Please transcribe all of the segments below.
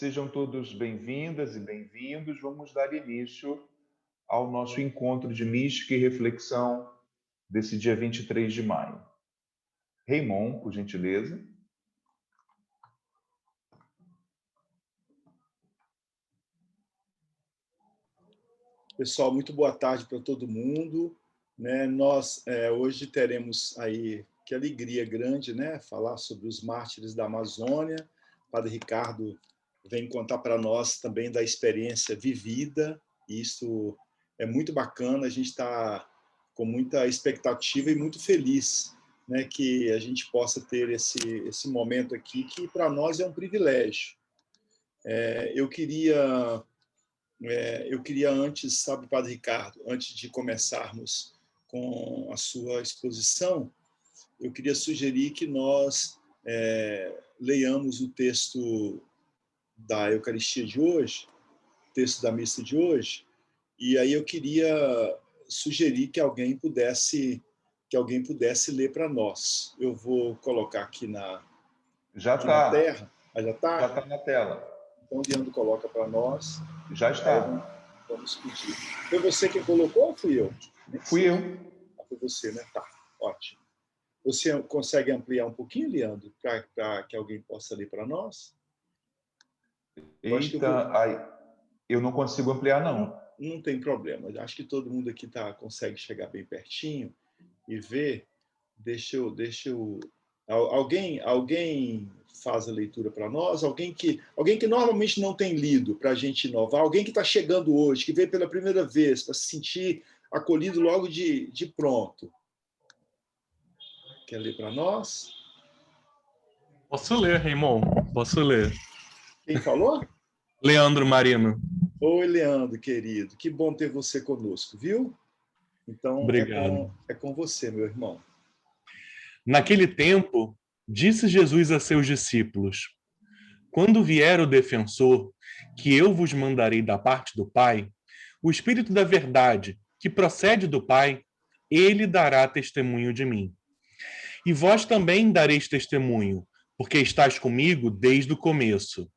Sejam todos bem-vindas e bem-vindos. Vamos dar início ao nosso encontro de mística e reflexão desse dia 23 de maio. Raymond, por gentileza. Pessoal, muito boa tarde para todo mundo. Nós hoje teremos aí, que alegria grande, falar sobre os mártires da Amazônia. O Padre Ricardo vem contar para nós também da experiência vivida. Isso é muito bacana, a gente está com muita expectativa e muito feliz, que a gente possa ter esse momento aqui, que para nós é um privilégio. Eu queria antes, sabe, Padre Ricardo, antes de começarmos com a sua exposição, eu queria sugerir que nós leiamos o texto da Eucaristia de hoje, o texto da missa de hoje, e aí eu queria sugerir que alguém pudesse ler para nós. Eu vou colocar aqui na terra. Já está na tela. Então, o Leandro coloca para nós. Já está. Vamos pedir. Foi você quem colocou ou fui eu? Fui eu. Foi você, né? Tá, ótimo. Você consegue ampliar um pouquinho, Leandro, para que alguém possa ler para nós? Eu não consigo ampliar, não. Não tem problema. Acho que todo mundo aqui consegue chegar bem pertinho e ver. Deixa eu... Alguém faz a leitura para nós? Alguém que normalmente não tem lido, para a gente inovar? Alguém que está chegando hoje, que veio pela primeira vez, para se sentir acolhido logo de pronto? Quer ler para nós? Posso ler, Raymond. Posso ler. Quem falou? Leandro Marino. Oi, Leandro, querido. Que bom ter você conosco, viu? Então, obrigado. É com você, meu irmão. Naquele tempo, disse Jesus a seus discípulos: quando vier o defensor, que eu vos mandarei da parte do Pai, o Espírito da verdade, que procede do Pai, ele dará testemunho de mim. E vós também dareis testemunho, porque estáis comigo desde o começo.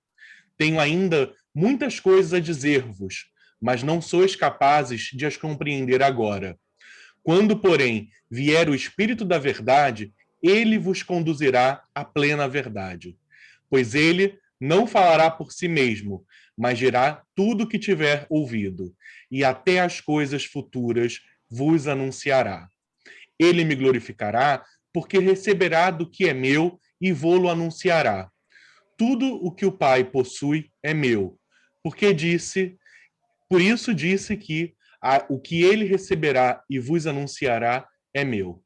Tenho ainda muitas coisas a dizer-vos, mas não sois capazes de as compreender agora. Quando, porém, vier o Espírito da verdade, ele vos conduzirá à plena verdade. Pois ele não falará por si mesmo, mas dirá tudo o que tiver ouvido, e até as coisas futuras vos anunciará. Ele me glorificará, porque receberá do que é meu e vô-lo anunciará. Tudo o que o Pai possui é meu, por isso disse que o que ele receberá e vos anunciará é meu.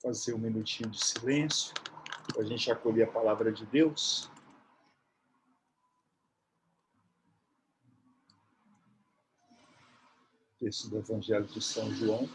Fazer um minutinho de silêncio para a gente acolher a palavra de Deus. Texto do Evangelho de São João.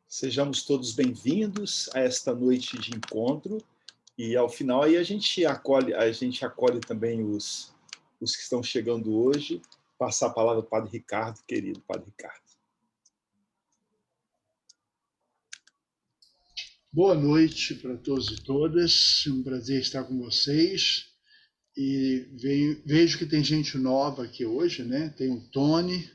Sejamos todos bem-vindos a esta noite de encontro, e ao final aí a gente acolhe também os que estão chegando hoje. Passar a palavra para o Padre Ricardo, querido Padre Ricardo. Boa noite para todos e todas, é um prazer estar com vocês. E vejo que tem gente nova aqui hoje, né? Tem o Tony,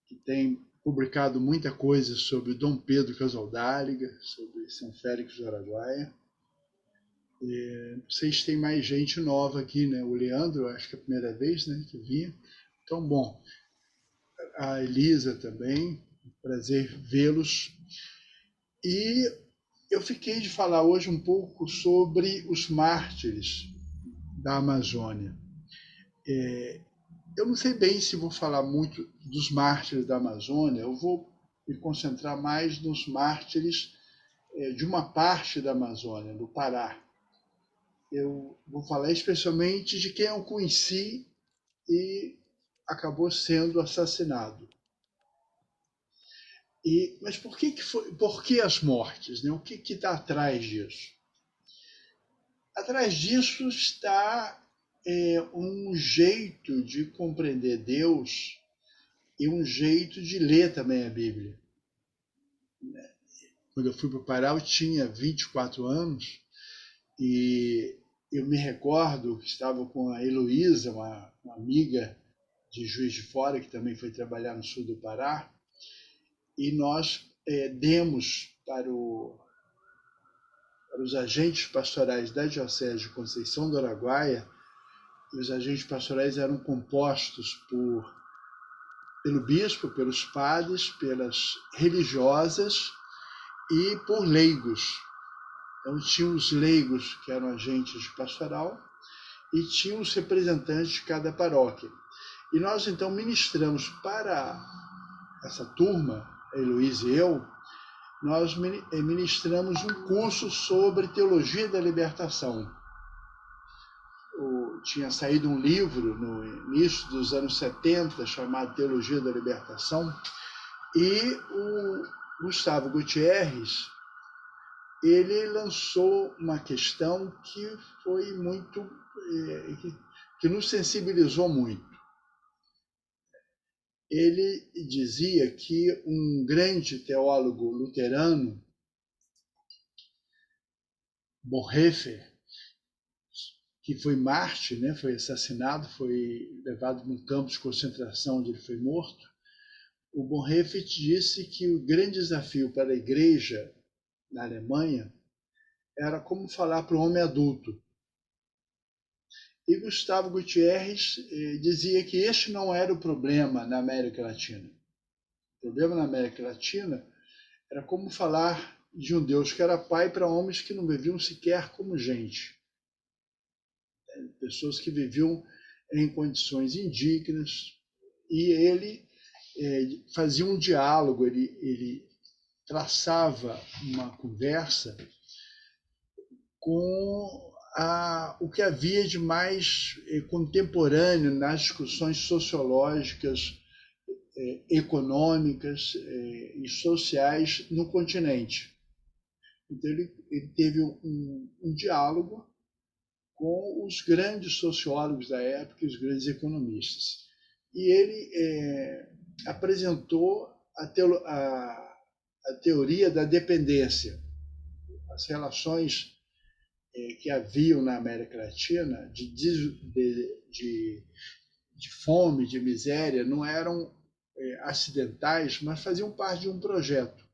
que tem publicado muita coisa sobre Dom Pedro Casaldáliga, sobre São Félix do Araguaia. Não sei se tem mais gente nova aqui, né? O Leandro, acho que é a primeira vez, né, que vinha. Então, bom, a Elisa também, prazer vê-los. E eu fiquei de falar hoje um pouco sobre os mártires da Amazônia. Eu não sei bem se vou falar muito dos mártires da Amazônia, eu vou me concentrar mais nos mártires de uma parte da Amazônia, do Pará. Eu vou falar especialmente de quem eu conheci e acabou sendo assassinado. Mas por que as mortes, né? O que está atrás disso? Atrás disso está um jeito de compreender Deus e um jeito de ler também a Bíblia. Quando eu fui para o Pará, eu tinha 24 anos e eu me recordo que estava com a Heloísa, uma amiga de Juiz de Fora, que também foi trabalhar no sul do Pará, e nós demos para os agentes pastorais da Diocese de Conceição do Araguaia, e os agentes pastorais eram compostos pelo bispo, pelos padres, pelas religiosas e por leigos. Então, tinha os leigos, que eram agentes de pastoral, e tinha os representantes de cada paróquia. E nós, então, ministramos para essa turma, a Heloísa e eu, nós ministramos um curso sobre teologia da libertação. Tinha saído um livro no início dos anos 70 chamado Teologia da Libertação, e o Gustavo Gutierrez ele lançou uma questão que foi muito que nos sensibilizou muito. Ele dizia que um grande teólogo luterano, Bonhoeffer, que foi mártir, né, foi assassinado, foi levado para um campo de concentração onde ele foi morto, o Bonhoeffer disse que o grande desafio para a igreja na Alemanha era como falar para o homem adulto. E Gustavo Gutierrez dizia que este não era o problema na América Latina. O problema na América Latina era como falar de um Deus que era pai para homens que não viviam sequer como gente. Pessoas que viviam em condições indignas. E ele fazia um diálogo, ele traçava uma conversa com o que havia de mais contemporâneo nas discussões sociológicas, econômicas e sociais no continente. Então, ele teve um diálogo com os grandes sociólogos da época e os grandes economistas. E ele apresentou a teoria da dependência, as relações que haviam na América Latina de fome, de miséria, não eram acidentais, mas faziam parte de um projeto.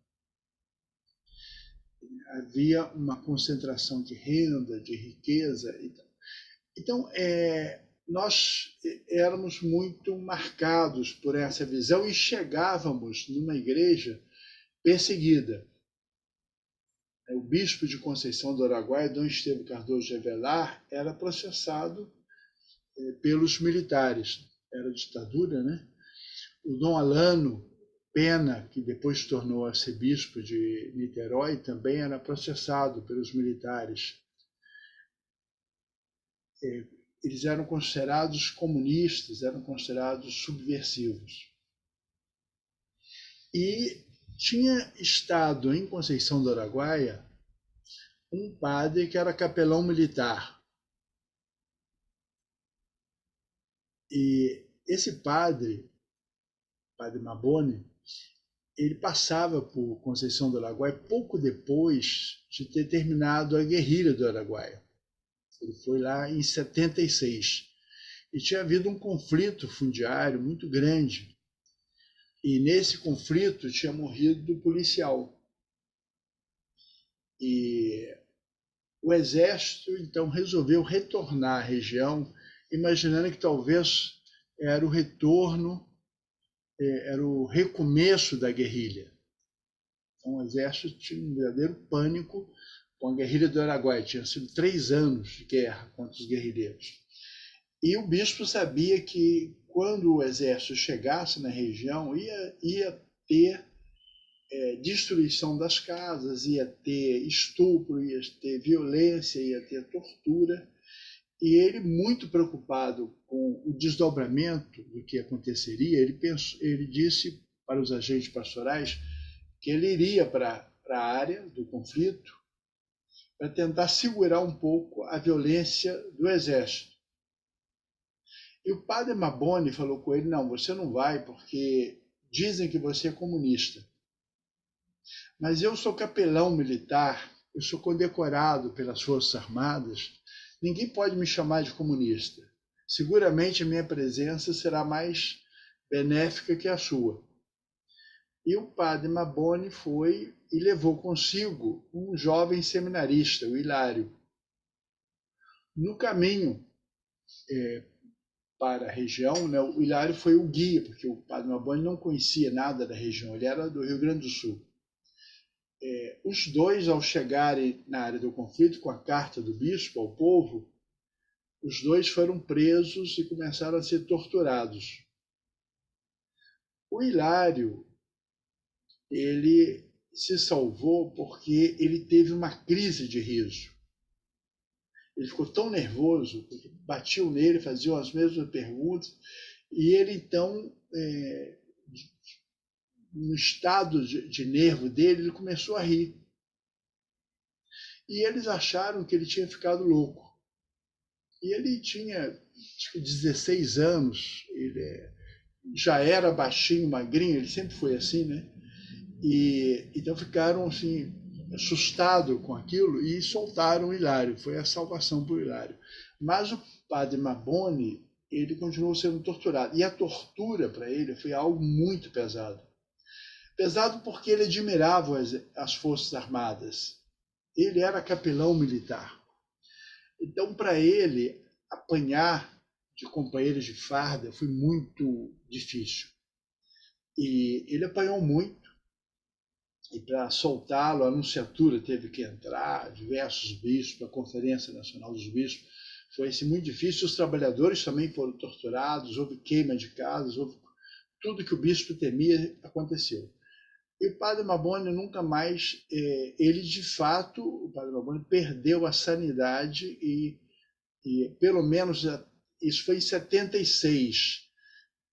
Havia uma concentração de renda, de riqueza. Então, nós éramos muito marcados por essa visão e chegávamos numa igreja perseguida. O bispo de Conceição do Araguaia, Dom Estevão Cardoso de Avelar, era processado pelos militares. Era ditadura, né? O Dom Alano Pena, que depois se tornou arcebispo de Niterói, também era processado pelos militares. Eles eram considerados comunistas, eram considerados subversivos. E tinha estado em Conceição do Araguaia um padre que era capelão militar. E esse padre Maboni, ele passava por Conceição do Araguaia pouco depois de ter terminado a guerrilha do Araguaia. Ele foi lá em 76. E tinha havido um conflito fundiário muito grande. E nesse conflito tinha morrido o policial. E o exército, então, resolveu retornar à região, imaginando que talvez era o retorno, era o recomeço da guerrilha. Então, o exército tinha um verdadeiro pânico com a guerrilha do Araguaia. Tinha sido 3 anos de guerra contra os guerrilheiros. E o bispo sabia que, quando o exército chegasse na região, ia ter destruição das casas, ia ter estupro, ia ter violência, ia ter tortura. E ele, muito preocupado com o desdobramento do que aconteceria, ele disse para os agentes pastorais que ele iria para a área do conflito para tentar segurar um pouco a violência do exército. E o padre Maboni falou com ele: não, você não vai porque dizem que você é comunista. Mas eu sou capelão militar, eu sou condecorado pelas Forças Armadas, ninguém pode me chamar de comunista. Seguramente a minha presença será mais benéfica que a sua. E o padre Maboni foi e levou consigo um jovem seminarista, o Hilário. No caminho para a região, né, o Hilário foi o guia, porque o padre Maboni não conhecia nada da região, ele era do Rio Grande do Sul. Os dois, ao chegarem na área do conflito com a carta do bispo ao povo, os dois foram presos e começaram a ser torturados. O Hilário, ele se salvou porque ele teve uma crise de riso. Ele ficou tão nervoso, porque batiam nele, faziam as mesmas perguntas, e ele então, no estado de nervo dele, ele começou a rir. E eles acharam que ele tinha ficado louco. E ele tinha, acho que 16 anos, ele já era baixinho, magrinho, ele sempre foi assim, né? E então ficaram assim, assustados com aquilo e soltaram o Hilário. Foi a salvação para o Hilário. Mas o padre Maboni, ele continuou sendo torturado. E a tortura para ele foi algo muito pesado. Pesado porque ele admirava as Forças Armadas. Ele era capelão militar. Então, para ele, apanhar de companheiros de farda foi muito difícil. E ele apanhou muito. E para soltá-lo, a Nunciatura teve que entrar, diversos bispos, a Conferência Nacional dos Bispos. Foi muito difícil. Os trabalhadores também foram torturados, houve queima de casas, houve tudo que o bispo temia aconteceu. E o padre Maboni nunca mais, ele de fato, o padre Maboni perdeu a sanidade e pelo menos, isso foi em 76.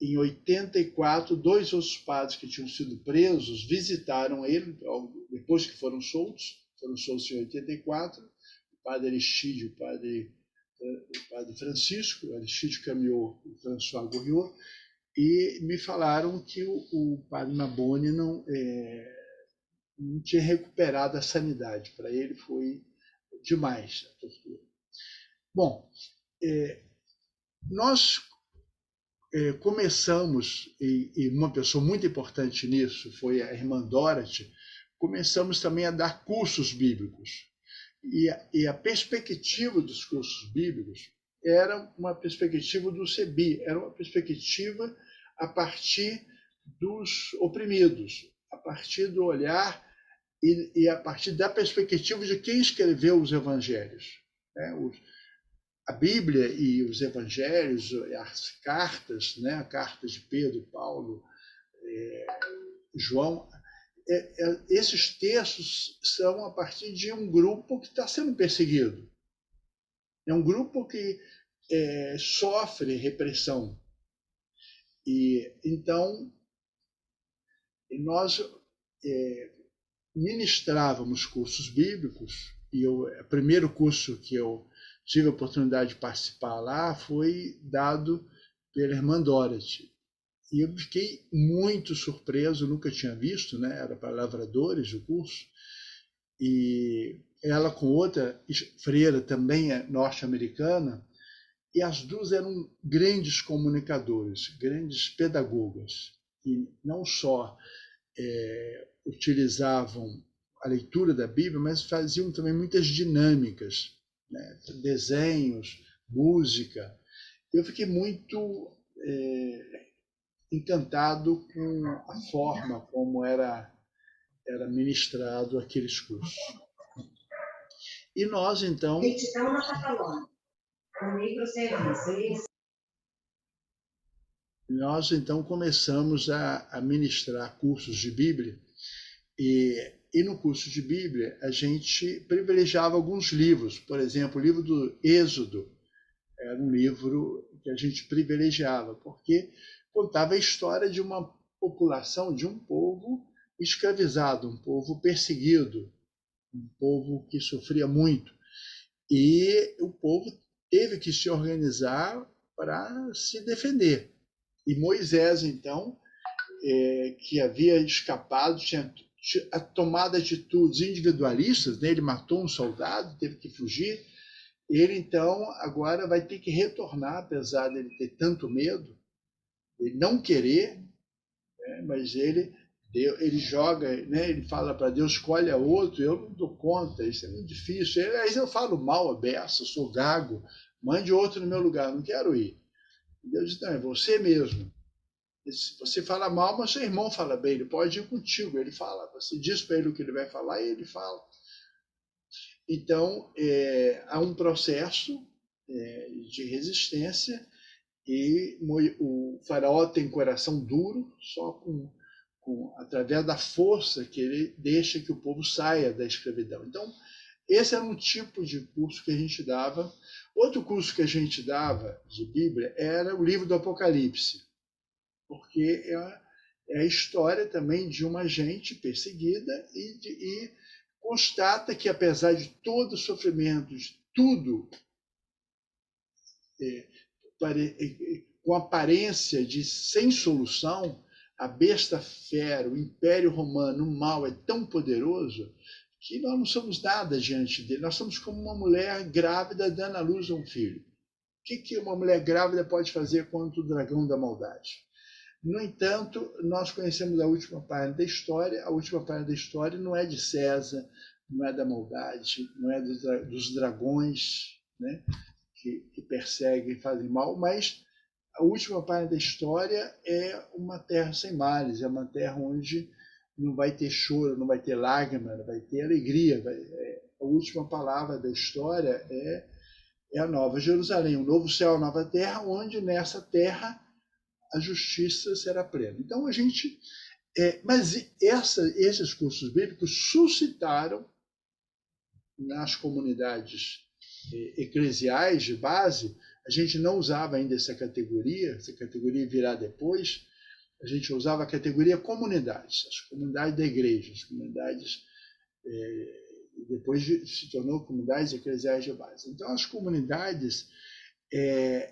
Em 84, 2 outros padres que tinham sido presos visitaram ele, depois que foram soltos em 84, o padre Aristide, o padre Francisco, Aristide Camiot e François Gouriot, e me falaram que o padre Maboni não tinha recuperado a sanidade. Para ele foi demais a tortura. Bom, nós começamos, e uma pessoa muito importante nisso foi a irmã Dorothy, começamos também a dar cursos bíblicos. E a perspectiva dos cursos bíblicos era uma perspectiva do CEBI, era uma perspectiva a partir dos oprimidos, a partir do olhar e a partir da perspectiva de quem escreveu os evangelhos. A Bíblia e os evangelhos, as cartas, né? A carta de Pedro, Paulo, João, esses textos são a partir de um grupo que está sendo perseguido. É um grupo que sofre repressão. E então nós ministrávamos cursos bíblicos, e o primeiro curso que eu tive a oportunidade de participar lá foi dado pela irmã Dorothy. E eu fiquei muito surpreso, nunca tinha visto, né? Era para lavradores o curso. E ela com outra freira, também norte-americana, e as duas eram grandes comunicadores, grandes pedagogas. E não só utilizavam a leitura da Bíblia, mas faziam também muitas dinâmicas, né? Desenhos, música. Eu fiquei muito encantado com a forma como era ministrado aqueles cursos. E nós, então... Nós, então, começamos a ministrar cursos de Bíblia, e no curso de Bíblia a gente privilegiava alguns livros. Por exemplo, o livro do Êxodo era um livro que a gente privilegiava, porque contava a história de uma população, de um povo escravizado, um povo perseguido, um povo que sofria muito. E o povo teve que se organizar para se defender. E Moisés, então, que havia escapado, tinha tomado atitudes individualistas, né? Ele matou um soldado, teve que fugir. Ele, então, agora vai ter que retornar, apesar de ele ter tanto medo, ele não querer, né? Mas ele joga, né? Ele fala para Deus, escolhe a outro, eu não dou conta, isso é muito difícil. Aí eu falo mal a beça, sou gago, mande outro no meu lugar, não quero ir. Deus diz, não, é você mesmo. Você fala mal, mas seu irmão fala bem, ele pode ir contigo, ele fala. Você diz para ele o que ele vai falar e ele fala. Então, há um processo de resistência e o faraó tem coração duro, só através da força que ele deixa que o povo saia da escravidão. Então, esse era um tipo de curso que a gente dava. Outro curso que a gente dava de Bíblia era o livro do Apocalipse, porque é a história também de uma gente perseguida e constata que, apesar de todo o sofrimento, de tudo com aparência de sem solução, a besta fera, o Império Romano, o mal é tão poderoso que nós não somos nada diante dele. Nós somos como uma mulher grávida dando à luz a um filho. O que uma mulher grávida pode fazer contra o dragão da maldade? No entanto, nós conhecemos a última página da história. A última página da história não é de César, não é da maldade, não é dos dragões, né, que perseguem e fazem mal, mas a última página da história é uma terra sem males, é uma terra onde não vai ter choro, não vai ter lágrima, vai ter alegria. A última palavra da história é a Nova Jerusalém, o novo céu, a nova terra, onde nessa terra a justiça será plena. Então, a gente... mas esses cursos bíblicos suscitaram nas comunidades eclesiais de base. A gente não usava ainda essa categoria virá depois. A gente usava a categoria comunidades, as comunidades da igreja, as comunidades... depois se tornou comunidades eclesiais de base. Então, as comunidades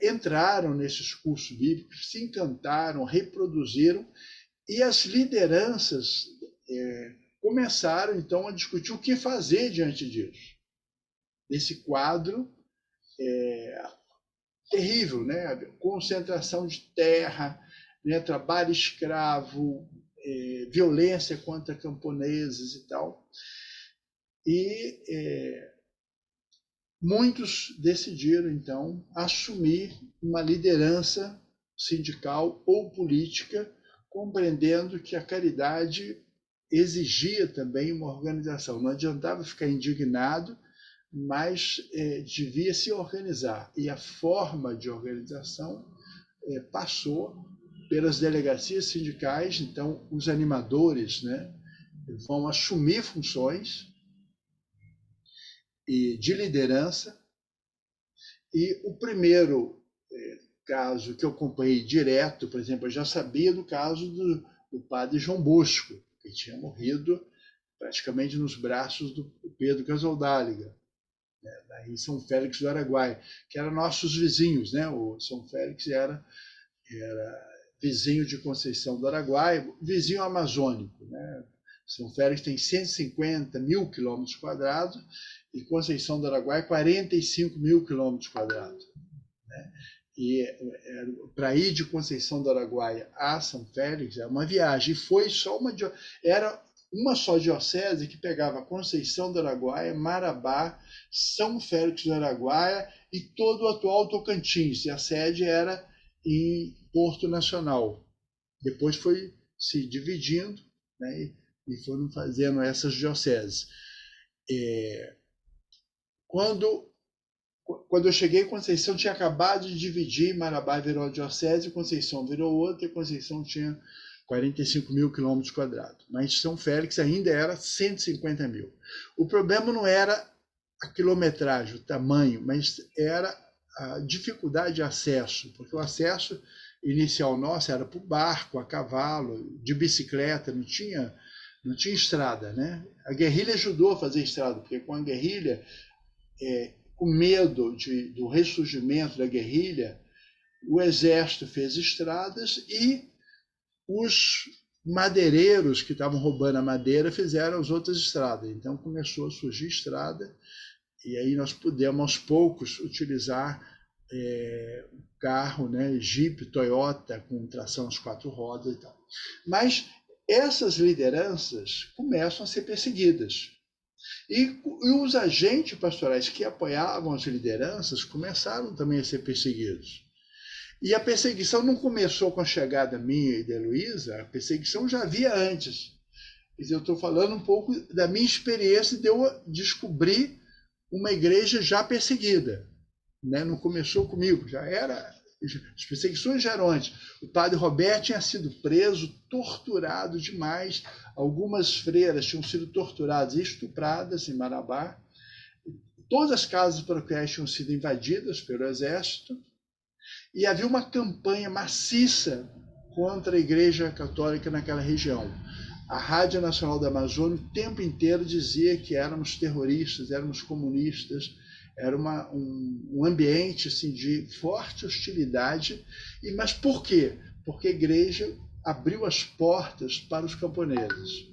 entraram nesses cursos bíblicos, se encantaram, reproduziram, e as lideranças começaram, então, a discutir o que fazer diante disso. Desse quadro terrível, né? Concentração de terra, né? Trabalho escravo, violência contra camponeses e tal. E muitos decidiram, então, assumir uma liderança sindical ou política, compreendendo que a caridade exigia também uma organização. Não adiantava ficar indignado, mas devia se organizar. E a forma de organização passou pelas delegacias sindicais. Então, os animadores, né, vão assumir funções de liderança. E o primeiro caso que eu acompanhei direto, por exemplo, eu já sabia do caso do padre João Bosco, que tinha morrido praticamente nos braços do Pedro Casaldáliga, né, em São Félix do Araguaia, que eram nossos vizinhos, né? O São Félix era vizinho de Conceição do Araguaia, vizinho amazônico, né? São Félix tem 150 mil quilômetros quadrados e Conceição do Araguaia 45 mil quilômetros quadrados, né? E para ir de Conceição do Araguaia a São Félix é uma viagem. Foi só era uma só diocese que pegava Conceição do Araguaia, Marabá, São Félix do Araguaia e todo o atual Tocantins. E a sede era em Porto Nacional. Depois foi se dividindo, né, e foram fazendo essas dioceses. Quando eu cheguei, Conceição tinha acabado de dividir, Marabá virou a diocese, Conceição virou outra, e Conceição tinha 45 mil quilômetros quadrados. Mas São Félix ainda era 150 mil. O problema não era a quilometragem, o tamanho, mas era a dificuldade de acesso, porque o acesso inicial nosso era por barco, a cavalo, de bicicleta, não tinha estrada, né? A guerrilha ajudou a fazer estrada, porque com a guerrilha, com medo do ressurgimento da guerrilha, o exército fez estradas e os madeireiros que estavam roubando a madeira fizeram as outras estradas. Então começou a surgir estrada e aí nós pudemos aos poucos utilizar carro, né, Jeep, Toyota com tração às 4 rodas e tal. Mas essas lideranças começam a ser perseguidas. E os agentes pastorais que apoiavam as lideranças começaram também a ser perseguidos. E a perseguição não começou com a chegada minha e da Heloísa, a perseguição já havia antes. Quer dizer, eu estou falando um pouco da minha experiência de eu descobrir uma igreja já perseguida. Né? Não começou comigo, já era. As perseguições já eram antes. O padre Roberto tinha sido preso, torturado demais. Algumas freiras tinham sido torturadas e estupradas em Marabá. Todas as casas paroquiais tinham sido invadidas pelo exército. E havia uma campanha maciça contra a Igreja Católica naquela região. A Rádio Nacional da Amazônia o tempo inteiro dizia que éramos terroristas, éramos comunistas, era um ambiente assim, de forte hostilidade. Mas por quê? Porque a Igreja abriu as portas para os camponeses,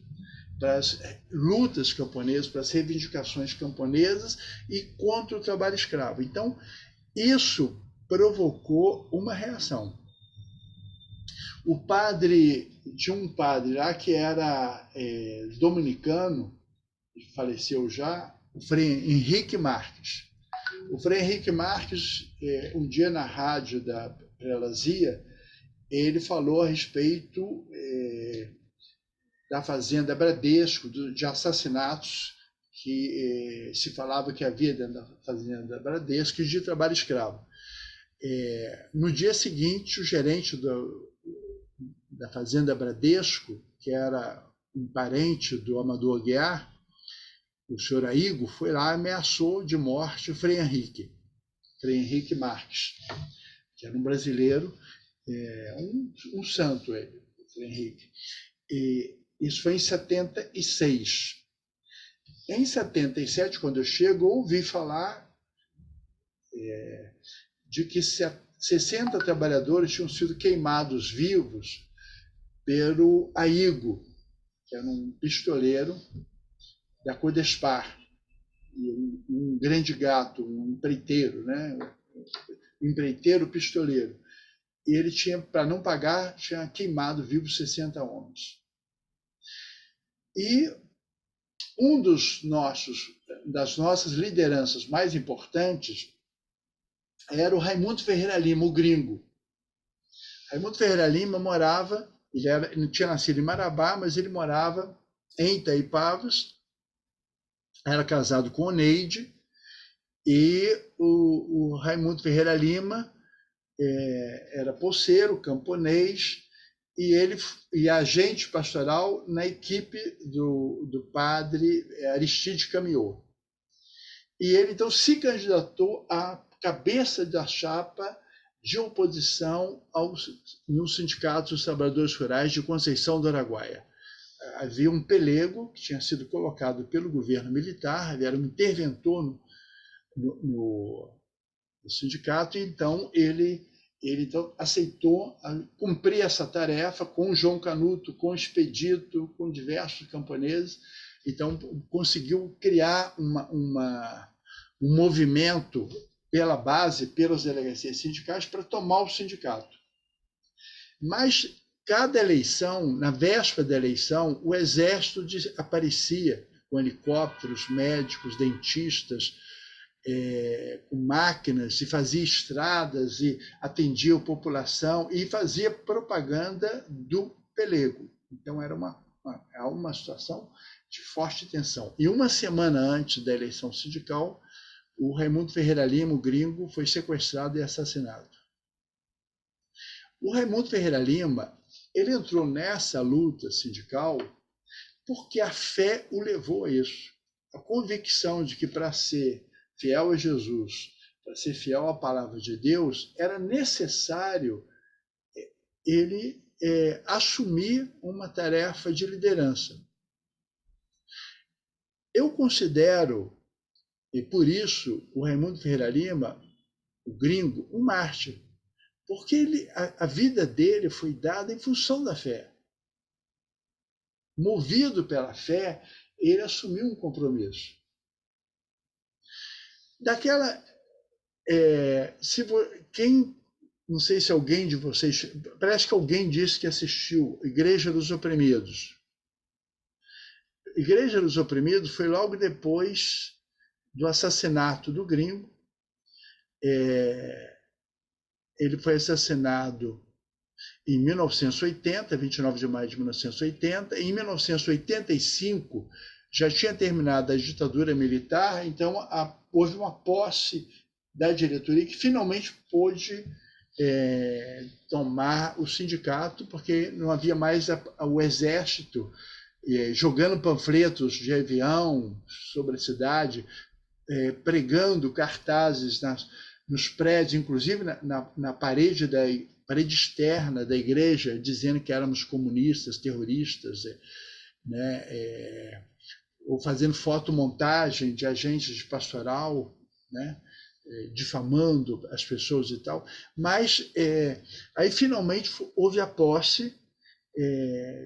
para as lutas camponesas, para as reivindicações camponesas e contra o trabalho escravo. Então, isso provocou uma reação. Tinha um padre lá que era dominicano, faleceu já, o Frei Henrique Marques. O Frei Henrique Marques, um dia na rádio da Prelazia, ele falou a respeito da Fazenda Bradesco, de assassinatos que se falava que havia dentro da Fazenda Bradesco e de trabalho escravo. No dia seguinte, o gerente da Fazenda Bradesco, que era um parente do Amador Aguiar, o senhor Aigo, foi lá e ameaçou de morte o Frei Henrique Marques, que era um brasileiro, um santo ele, o Frei Henrique. E isso foi em 76. Em 77, quando eu chego, eu ouvi falar de que 60 trabalhadores tinham sido queimados vivos pelo Aigo, que era um pistoleiro da Codespar, um grande gato, um empreiteiro, né? Um empreiteiro pistoleiro. E ele tinha, para não pagar, tinha queimado vivos 60 homens. E um das nossas lideranças mais importantes era o Raimundo Ferreira Lima, o gringo. Raimundo Ferreira Lima morava, ele não tinha nascido em Marabá, mas ele morava em Itaipavas, era casado com Oneide, e o Raimundo Ferreira Lima era poceiro, camponês, e agente pastoral na equipe do padre Aristide Camiot. E ele, então, se candidatou à cabeça da chapa de oposição no Sindicato dos Trabalhadores Rurais de Conceição do Araguaia. Havia um pelego que tinha sido colocado pelo governo militar, ele era um interventor no sindicato, e então ele então aceitou cumprir essa tarefa com João Canuto, com Expedito, com diversos camponeses. Então conseguiu criar um movimento pela base, pelas delegacias sindicais, para tomar o sindicato. Mas cada eleição, na véspera da eleição, o exército aparecia com helicópteros, médicos, dentistas, com máquinas, e fazia estradas, e atendia a população, e fazia propaganda do pelego. Então, era uma situação de forte tensão. E uma semana antes da eleição sindical, o Raimundo Ferreira Lima, o gringo, foi sequestrado e assassinado. O Raimundo Ferreira Lima, ele entrou nessa luta sindical porque a fé o levou a isso. A convicção de que para ser fiel a Jesus, para ser fiel à palavra de Deus, era necessário ele assumir uma tarefa de liderança. Eu considero, e por isso, o Raimundo Ferreira Lima, o gringo, um mártir, porque a vida dele foi dada em função da fé. Movido pela fé, ele assumiu um compromisso. Daquela, não sei se alguém de vocês, parece que alguém disse que assistiu Igreja dos Oprimidos. Igreja dos Oprimidos foi logo depois do assassinato do gringo. Ele foi assassinado em 1980, 29 de maio de 1980. Em 1985, já tinha terminado a ditadura militar, então houve uma posse da diretoria que finalmente pôde tomar o sindicato, porque não havia mais o exército jogando panfletos de avião sobre a cidade, pregando cartazes nos prédios, inclusive na parede externa da igreja, dizendo que éramos comunistas, terroristas, né, ou fazendo fotomontagem de agentes de pastoral, né, difamando as pessoas e tal. Mas aí finalmente houve a posse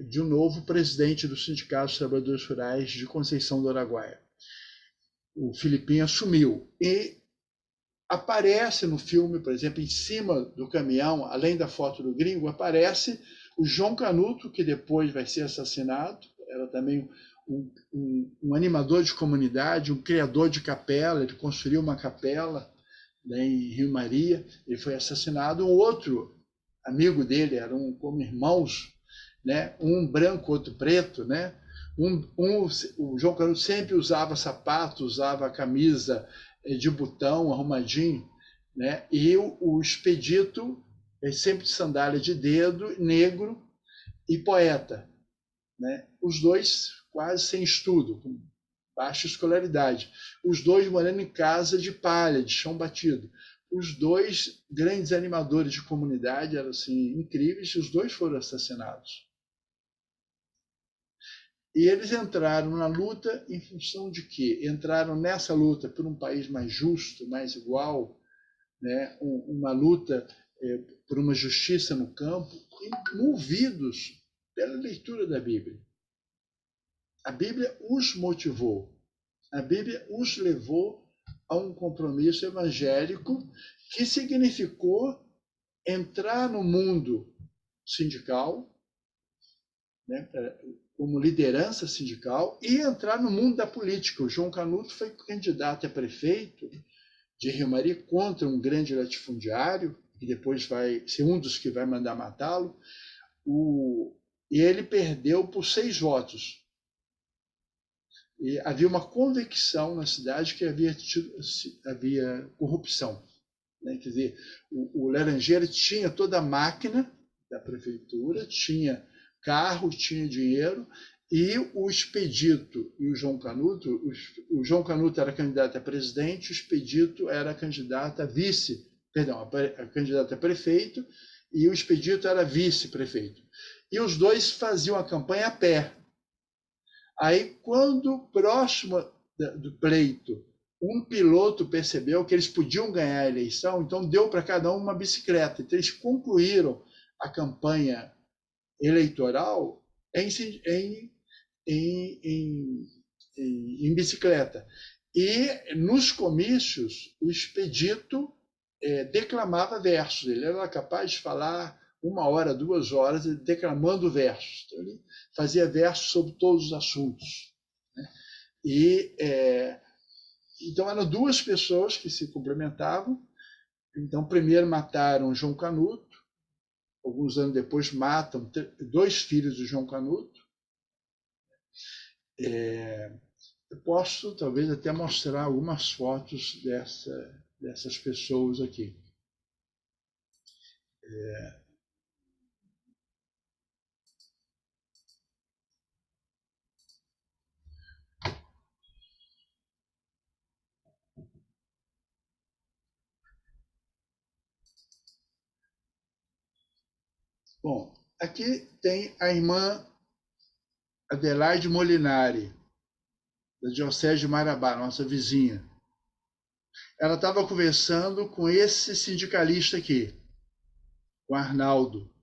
de um novo presidente do Sindicato dos Trabalhadores Rurais de Conceição do Araguaia. O Filipinho assumiu e aparece no filme, por exemplo, em cima do caminhão, além da foto do gringo, aparece o João Canuto, que depois vai ser assassinado. Era também um animador de comunidade, um criador de capela. Ele construiu uma capela, né, em Rio Maria. Ele foi assassinado. Um outro amigo dele, eram como irmãos, né, um branco, outro preto, né? O João Canuto sempre usava sapato, usava camisa de botão arrumadinho, né? E o Expedito sempre de sandália de dedo, negro e poeta, né? Os dois quase sem estudo, com baixa escolaridade. Os dois morando em casa de palha, de chão batido. Os dois grandes animadores de comunidade, eram assim incríveis, e os dois foram assassinados. E eles entraram na luta em função de quê? Entraram nessa luta por um país mais justo, mais igual, né? Uma luta por uma justiça no campo, e movidos pela leitura da Bíblia. A Bíblia os motivou, a Bíblia os levou a um compromisso evangélico que significou entrar no mundo sindical, né, como liderança sindical, e entrar no mundo da política. O João Canuto foi candidato a prefeito de Rio Maria contra um grande latifundiário, que depois vai ser um dos que vai mandar matá-lo, e ele perdeu por 6 votos. E havia uma convicção na cidade que havia corrupção, né? Quer dizer, o Laranjeira tinha toda a máquina da prefeitura, tinha carro, tinha dinheiro, e o Expedito e o João Canuto, o João Canuto era candidato a presidente, o Expedito era candidato a candidato a prefeito, e o Expedito era vice-prefeito. E os dois faziam a campanha a pé. Aí, quando próximo do pleito, um piloto percebeu que eles podiam ganhar a eleição, então deu para cada um uma bicicleta. Então, eles concluíram a campanha eleitoral em bicicleta. E nos comícios, o Expedito declamava versos. Ele era capaz de falar 1 hora, 2 horas, declamando versos. Então, ele fazia versos sobre todos os assuntos, né? Então, eram 2 pessoas que se complementavam. Então, primeiro mataram João Canuto, alguns anos depois matam 2 filhos de João Canuto. Eu posso, talvez, até mostrar algumas fotos dessas pessoas aqui. Bom, aqui tem a irmã Adelaide Molinari, da Diocese de Marabá, nossa vizinha. Ela estava conversando com esse sindicalista aqui, com Arnaldo.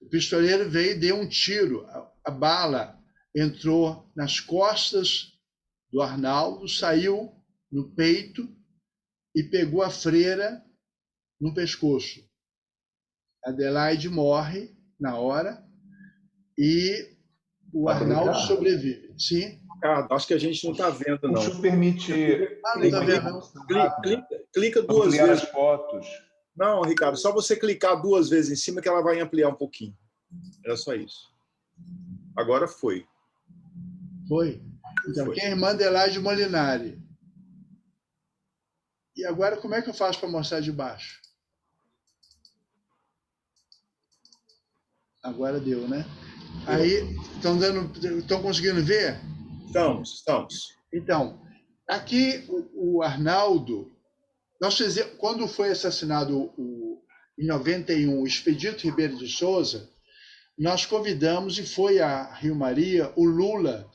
O pistoleiro veio e deu um tiro. A bala entrou nas costas do Arnaldo, saiu no peito e pegou a freira no pescoço. Adelaide morre na hora e o Arnaldo sobrevive. Sim? Ricardo, acho que a gente não está vendo, não. O senhor permite não está vendo, clica 2 ampliar vezes. As fotos. Não, Ricardo, só você clicar 2 vezes em cima que ela vai ampliar um pouquinho. Era só isso. Agora foi. Foi. Então, Foi. quem é a irmã Adelaide Molinari? E agora, como é que eu faço para mostrar de baixo? Agora deu, né? Aí, estão conseguindo ver? Estamos. Então, aqui o Arnaldo, nós fizemos, quando foi assassinado em 91 o Expedito Ribeiro de Souza, nós convidamos, e foi a Rio Maria, o Lula,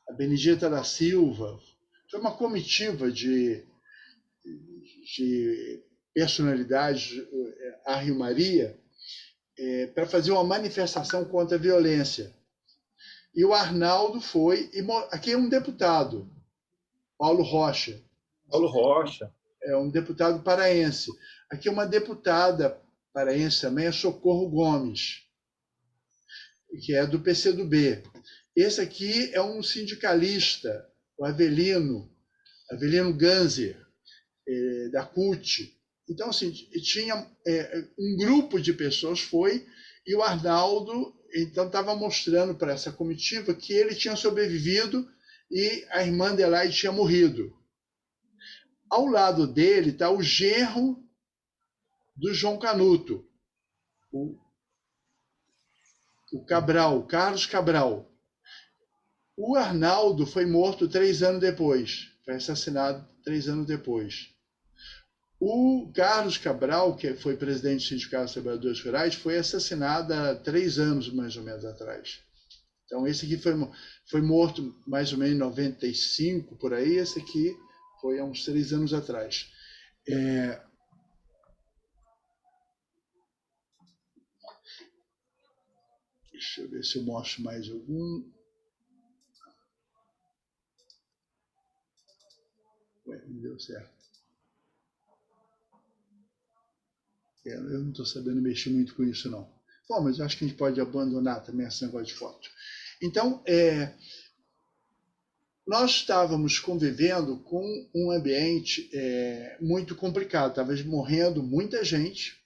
a Benedita da Silva, foi uma comitiva de personalidades a Rio Maria para fazer uma manifestação contra a violência. E o Arnaldo foi, aqui é um deputado, Paulo Rocha. É um deputado paraense. Aqui é uma deputada paraense também, é Socorro Gomes, que é do PCdoB. Esse aqui é um sindicalista, o Avelino Ganzer, da CUT. Então, assim, tinha um grupo de pessoas foi, e o Arnaldo então estava mostrando para essa comitiva que ele tinha sobrevivido e a irmã Adelaide tinha morrido. Ao lado dele está o genro do João Canuto, o Cabral, Carlos Cabral. O Arnaldo foi morto 3 anos depois, foi assassinado 3 anos depois. O Carlos Cabral, que foi presidente do Sindicato dos Trabalhadores Rurais, foi assassinado há 3 anos, mais ou menos, atrás. Então, esse aqui foi morto mais ou menos em 95, por aí. Esse aqui foi há uns 3 anos atrás. Deixa eu ver se eu mostro mais algum. Não deu certo. Eu não estou sabendo mexer muito com isso, não. Bom, mas acho que a gente pode abandonar também esse negócio de foto. Então, nós estávamos convivendo com um ambiente muito complicado. Estava morrendo muita gente,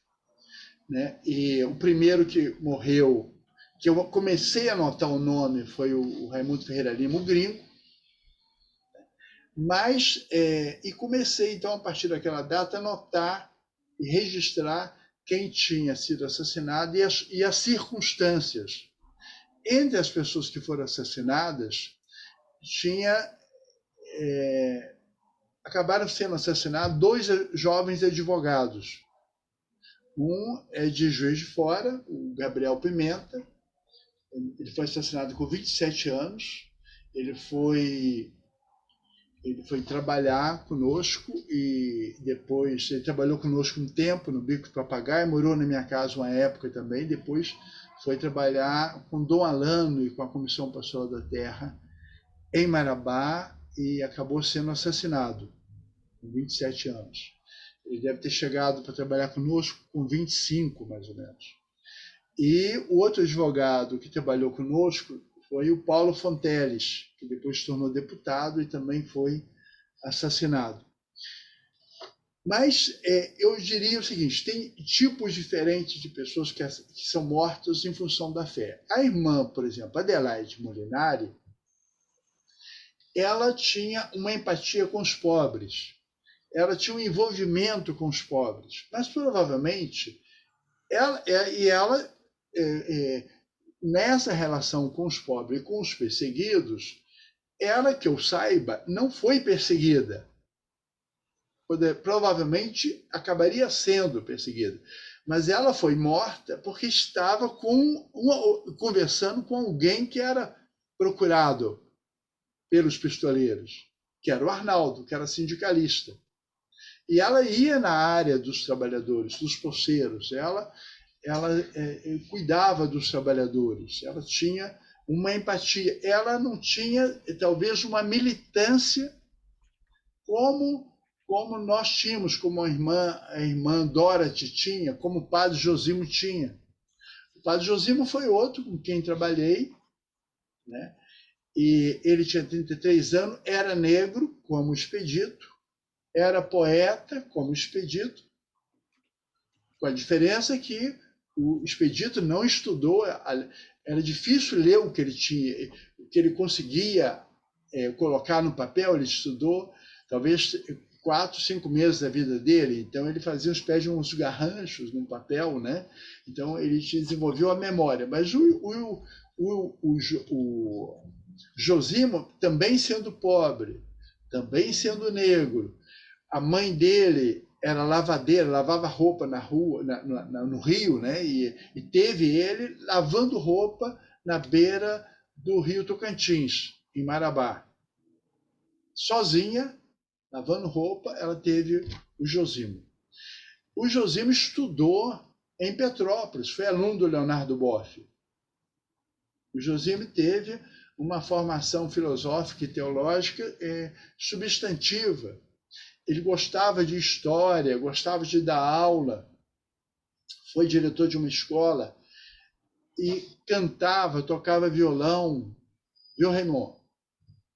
né? E o primeiro que morreu, que eu comecei a anotar o nome, foi o Raimundo Ferreira Lima, o Gringo. Mas, e comecei, então, a partir daquela data, a anotar e registrar quem tinha sido assassinado e as circunstâncias. Entre as pessoas que foram assassinadas, acabaram sendo assassinados 2 jovens advogados. Um é de Juiz de Fora, o Gabriel Pimenta. Ele foi assassinado com 27 anos. Ele foi trabalhar conosco e depois ele trabalhou conosco um tempo no Bico do Papagaio, morou na minha casa uma época também, depois foi trabalhar com Dom Alano e com a Comissão Pastoral da Terra em Marabá e acabou sendo assassinado com 27 anos. Ele deve ter chegado para trabalhar conosco com 25, mais ou menos. E o outro advogado que trabalhou conosco foi o Paulo Fonteles, que depois se tornou deputado e também foi assassinado. Mas eu diria o seguinte, tem tipos diferentes de pessoas que são mortas em função da fé. A irmã, por exemplo, Adelaide Molinari, ela tinha uma empatia com os pobres, ela tinha um envolvimento com os pobres, mas provavelmente ela nessa relação com os pobres e com os perseguidos, ela, que eu saiba, não foi perseguida. Provavelmente acabaria sendo perseguida. Mas ela foi morta porque estava conversando com alguém que era procurado pelos pistoleiros, que era o Arnaldo, que era sindicalista. E ela ia na área dos trabalhadores, dos poceiros, ela cuidava dos trabalhadores, ela tinha uma empatia, ela não tinha talvez uma militância como nós tínhamos, como a irmã Dorothy tinha, como o padre Josimo tinha. O padre Josimo foi outro com quem trabalhei, né? E ele tinha 33 anos, era negro, como Expedito, era poeta, como Expedito, com a diferença que o Expedito não estudou, era difícil ler o que ele tinha, o que ele conseguia colocar no papel, ele estudou, talvez 4, 5 meses da vida dele, então ele fazia uns pés de uns garranchos no papel, né? Então ele desenvolveu a memória. Mas o Josimo, também sendo pobre, também sendo negro, a mãe dele era lavadeira, lavava roupa na rua, no rio, né? E teve ele lavando roupa na beira do rio Tocantins, em Marabá. Sozinha, lavando roupa, ela teve o Josimo. O Josimo estudou em Petrópolis, foi aluno do Leonardo Boff. O Josimo teve uma formação filosófica e teológica substantiva. Ele gostava de história, gostava de dar aula, foi diretor de uma escola e cantava, tocava violão, viu, Raymond?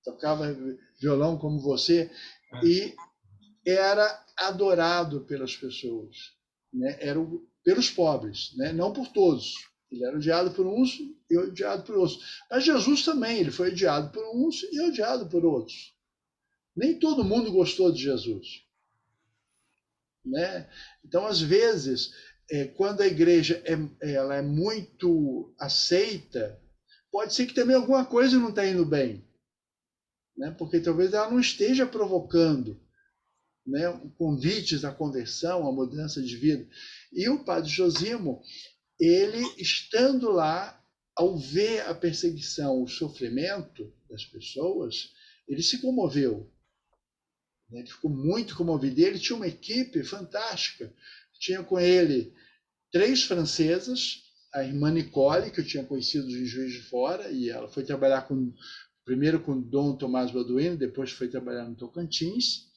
Tocava violão como você, e era adorado pelas pessoas, né? Pelos pobres, né? Não por todos. Ele era odiado por uns e odiado por outros. Mas Jesus também, ele foi odiado por uns e odiado por outros. Nem todo mundo gostou de Jesus, né? Então, às vezes, quando a igreja ela é muito aceita, pode ser que também alguma coisa não está indo bem, né? Porque talvez ela não esteja provocando, né, convites à conversão, à mudança de vida. E o padre Josimo, ele estando lá, ao ver a perseguição, o sofrimento das pessoas, ele se comoveu. Ele ficou muito comovido. Ele tinha uma equipe fantástica. Tinha com ele 3 francesas, a irmã Nicole, que eu tinha conhecido em Juiz de Fora, e ela foi trabalhar primeiro com Dom Tomás Balduino, depois foi trabalhar no Tocantins.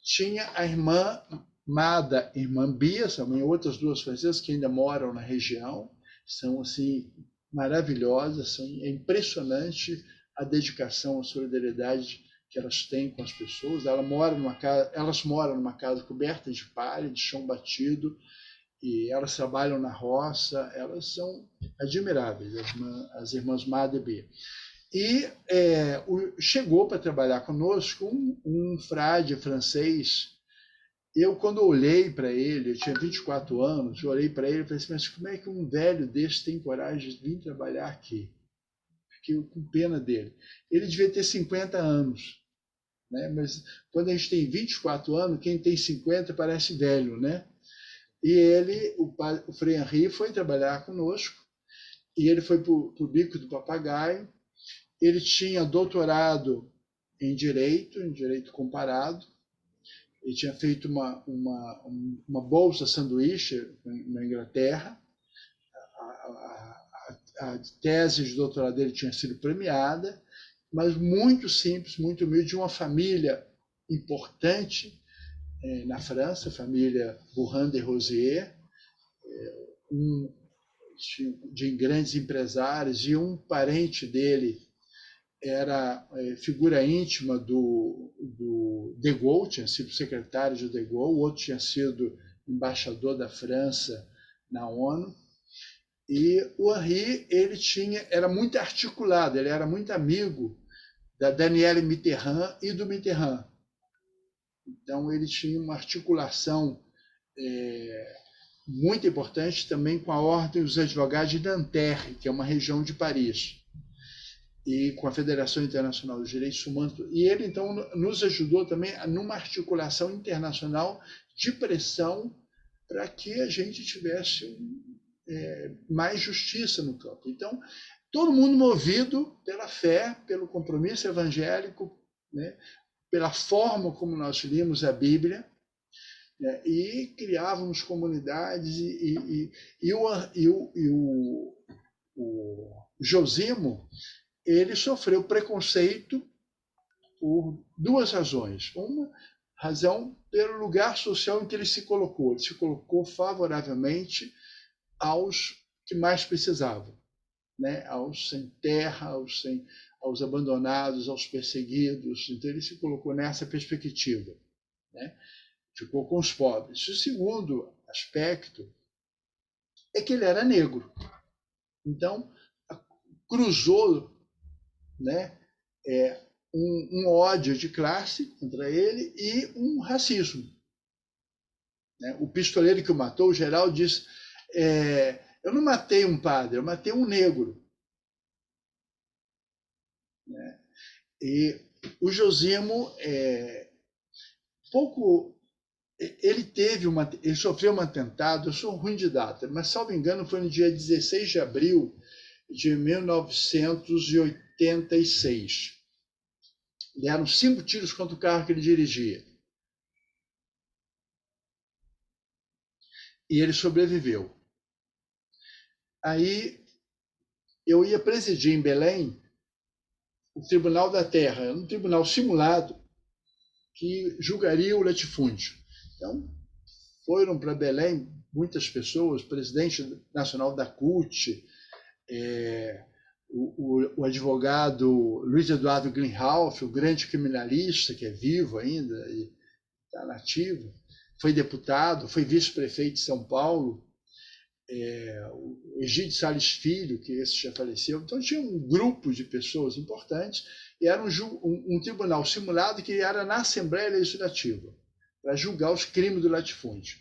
Tinha a irmã Mada, irmã Bia, também outras 2 francesas que ainda moram na região, são assim maravilhosas, é impressionante a dedicação, a solidariedade que elas têm com as pessoas. Elas moram numa casa coberta de palha, de chão batido, e elas trabalham na roça, elas são admiráveis, as irmãs Mada e Bia. E chegou para trabalhar conosco um frade francês. Eu, quando olhei para ele, eu tinha 24 anos, eu olhei para ele e falei assim, mas como é que um velho desse tem coragem de vir trabalhar aqui? Fiquei com pena dele. Ele devia ter 50 anos, né? Mas quando a gente tem 24 anos, quem tem 50 parece velho, né? E ele, o Frei Henri, foi trabalhar conosco, e ele foi para o Bico do Papagaio. Ele tinha doutorado em Direito comparado. Ele tinha feito uma bolsa sanduíche na Inglaterra. A tese de doutorado dele tinha sido premiada, mas muito simples, muito humilde, de uma família importante na França, a família Bourrin de Rosier, de grandes empresários, e um parente dele era figura íntima do De Gaulle, tinha sido secretário de De Gaulle, o outro tinha sido embaixador da França na ONU. E o Henri, ele era muito articulado, ele era muito amigo da Danielle Mitterrand e do Mitterrand. Então, ele tinha uma articulação muito importante também com a Ordem dos Advogados de Nanterre, que é uma região de Paris, e com a Federação Internacional dos Direitos Humanos. E ele, então, nos ajudou também numa articulação internacional de pressão para que a gente tivesse mais justiça no campo. Então, todo mundo movido pela fé, pelo compromisso evangélico, né, pela forma como nós líamos a Bíblia, né, e criávamos comunidades. O Josimo, ele sofreu preconceito por duas razões. Uma razão pelo lugar social em que ele se colocou. Ele se colocou favoravelmente aos que mais precisavam, né? Aos sem terra, aos abandonados, aos perseguidos. Então, ele se colocou nessa perspectiva, né? Ficou com os pobres. O segundo aspecto é que ele era negro. Então, cruzou, né, um ódio de classe contra ele e um racismo. Né? O pistoleiro que o matou, o general, disse: eu não matei um padre, eu matei um negro. Né? E o Josimo, ele sofreu um atentado, eu sou ruim de data, mas, salvo engano, foi no dia 16 de abril de 1986. Deram 5 tiros contra o carro que ele dirigia. E ele sobreviveu. Aí eu ia presidir em Belém o Tribunal da Terra, um tribunal simulado que julgaria o latifúndio. Então, foram para Belém muitas pessoas, o presidente nacional da CUT, o advogado Luiz Eduardo Greenhalgh, o grande criminalista, que é vivo ainda e está nativo, foi deputado, foi vice-prefeito de São Paulo, o Egídio Salles Filho, que esse já faleceu. Então, tinha um grupo de pessoas importantes, e era um tribunal simulado que era na Assembleia Legislativa, para julgar os crimes do latifúndio.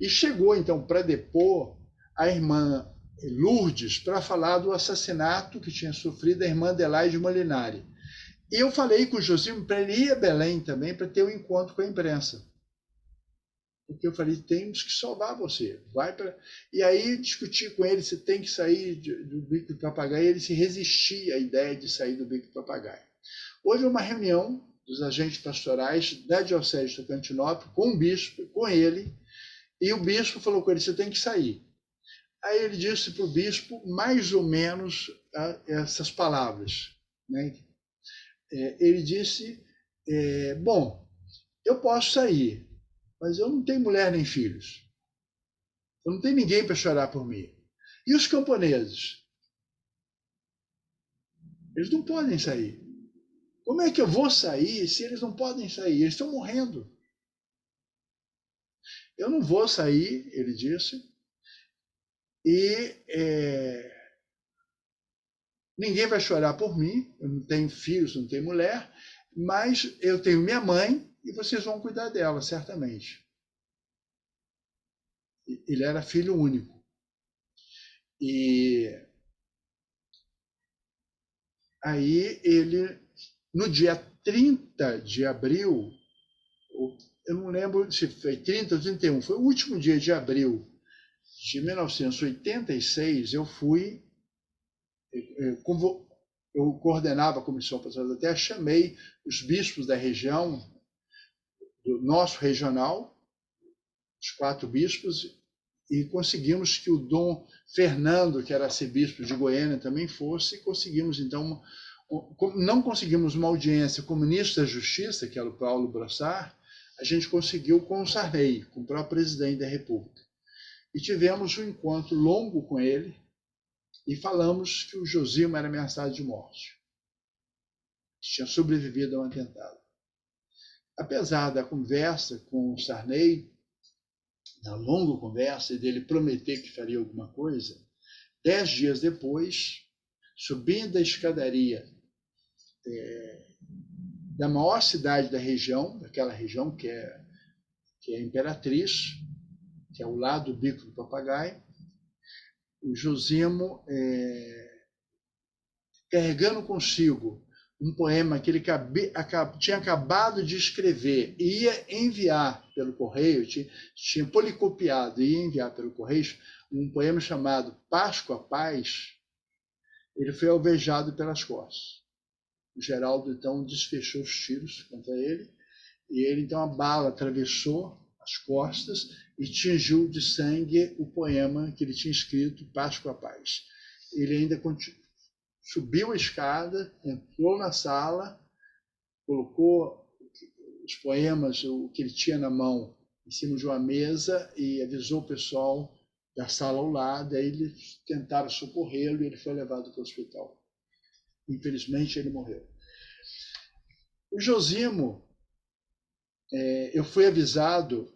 E chegou, então, para depor a irmã Lourdes, para falar do assassinato que tinha sofrido a irmã Adelaide Molinari. E eu falei com o Josimo para ele ir a Belém também, para ter um encontro com a imprensa. Porque eu falei: temos que salvar você. E aí discuti com ele se tem que sair do Bico do Papagaio. Ele se resistia à ideia de sair do Bico do Papagaio. Houve uma reunião dos agentes pastorais da Diocese de Tocantinópolis com o bispo, com ele, e o bispo falou com ele: você tem que sair. Aí ele disse para o bispo mais ou menos essas palavras, né? Ele disse: bom, eu posso sair, mas eu não tenho mulher nem filhos. Eu não tenho ninguém para chorar por mim. E os camponeses? Eles não podem sair. Como é que eu vou sair se eles não podem sair? Eles estão morrendo. Eu não vou sair, ele disse, e ninguém vai chorar por mim. Eu não tenho filhos, não tenho mulher, mas eu tenho minha mãe e vocês vão cuidar dela, certamente. Ele era filho único. E aí ele, no dia 30 de abril, eu não lembro se foi 30 ou 31, foi o último dia de abril de 1986, eu coordenava a Comissão Pastoral da Terra, chamei os bispos da região, do nosso regional, os 4 bispos, e conseguimos que o Dom Fernando, que era arcebispo de Goiânia, também fosse, e conseguimos, então, não conseguimos uma audiência com o ministro da Justiça, que era o Paulo Brossard, a gente conseguiu com o Sarney, com o próprio presidente da República. E tivemos um encontro longo com ele, e falamos que o Josimo era ameaçado de morte. Tinha sobrevivido a um atentado. Apesar da conversa com o Sarney, da longa conversa, e dele prometer que faria alguma coisa, 10 dias depois, subindo a escadaria da maior cidade da região, daquela região que é Imperatriz, que é ao lado do Bico do Papagaio, o Josimo, carregando consigo um poema que ele tinha acabado de escrever e ia enviar pelo correio, tinha policopiado e ia enviar pelo correio, um poema chamado Páscoa, Paz, ele foi alvejado pelas costas. O Geraldo, então, desfechou os tiros contra ele, e ele, então, a bala atravessou as costas e tingiu de sangue o poema que ele tinha escrito, Páscoa, Paz. Ele ainda subiu a escada, entrou na sala, colocou os poemas, o que ele tinha na mão, em cima de uma mesa e avisou o pessoal da sala ao lado. Aí eles tentaram socorrê-lo e ele foi levado para o hospital. Infelizmente, ele morreu. O Josimo, eu fui avisado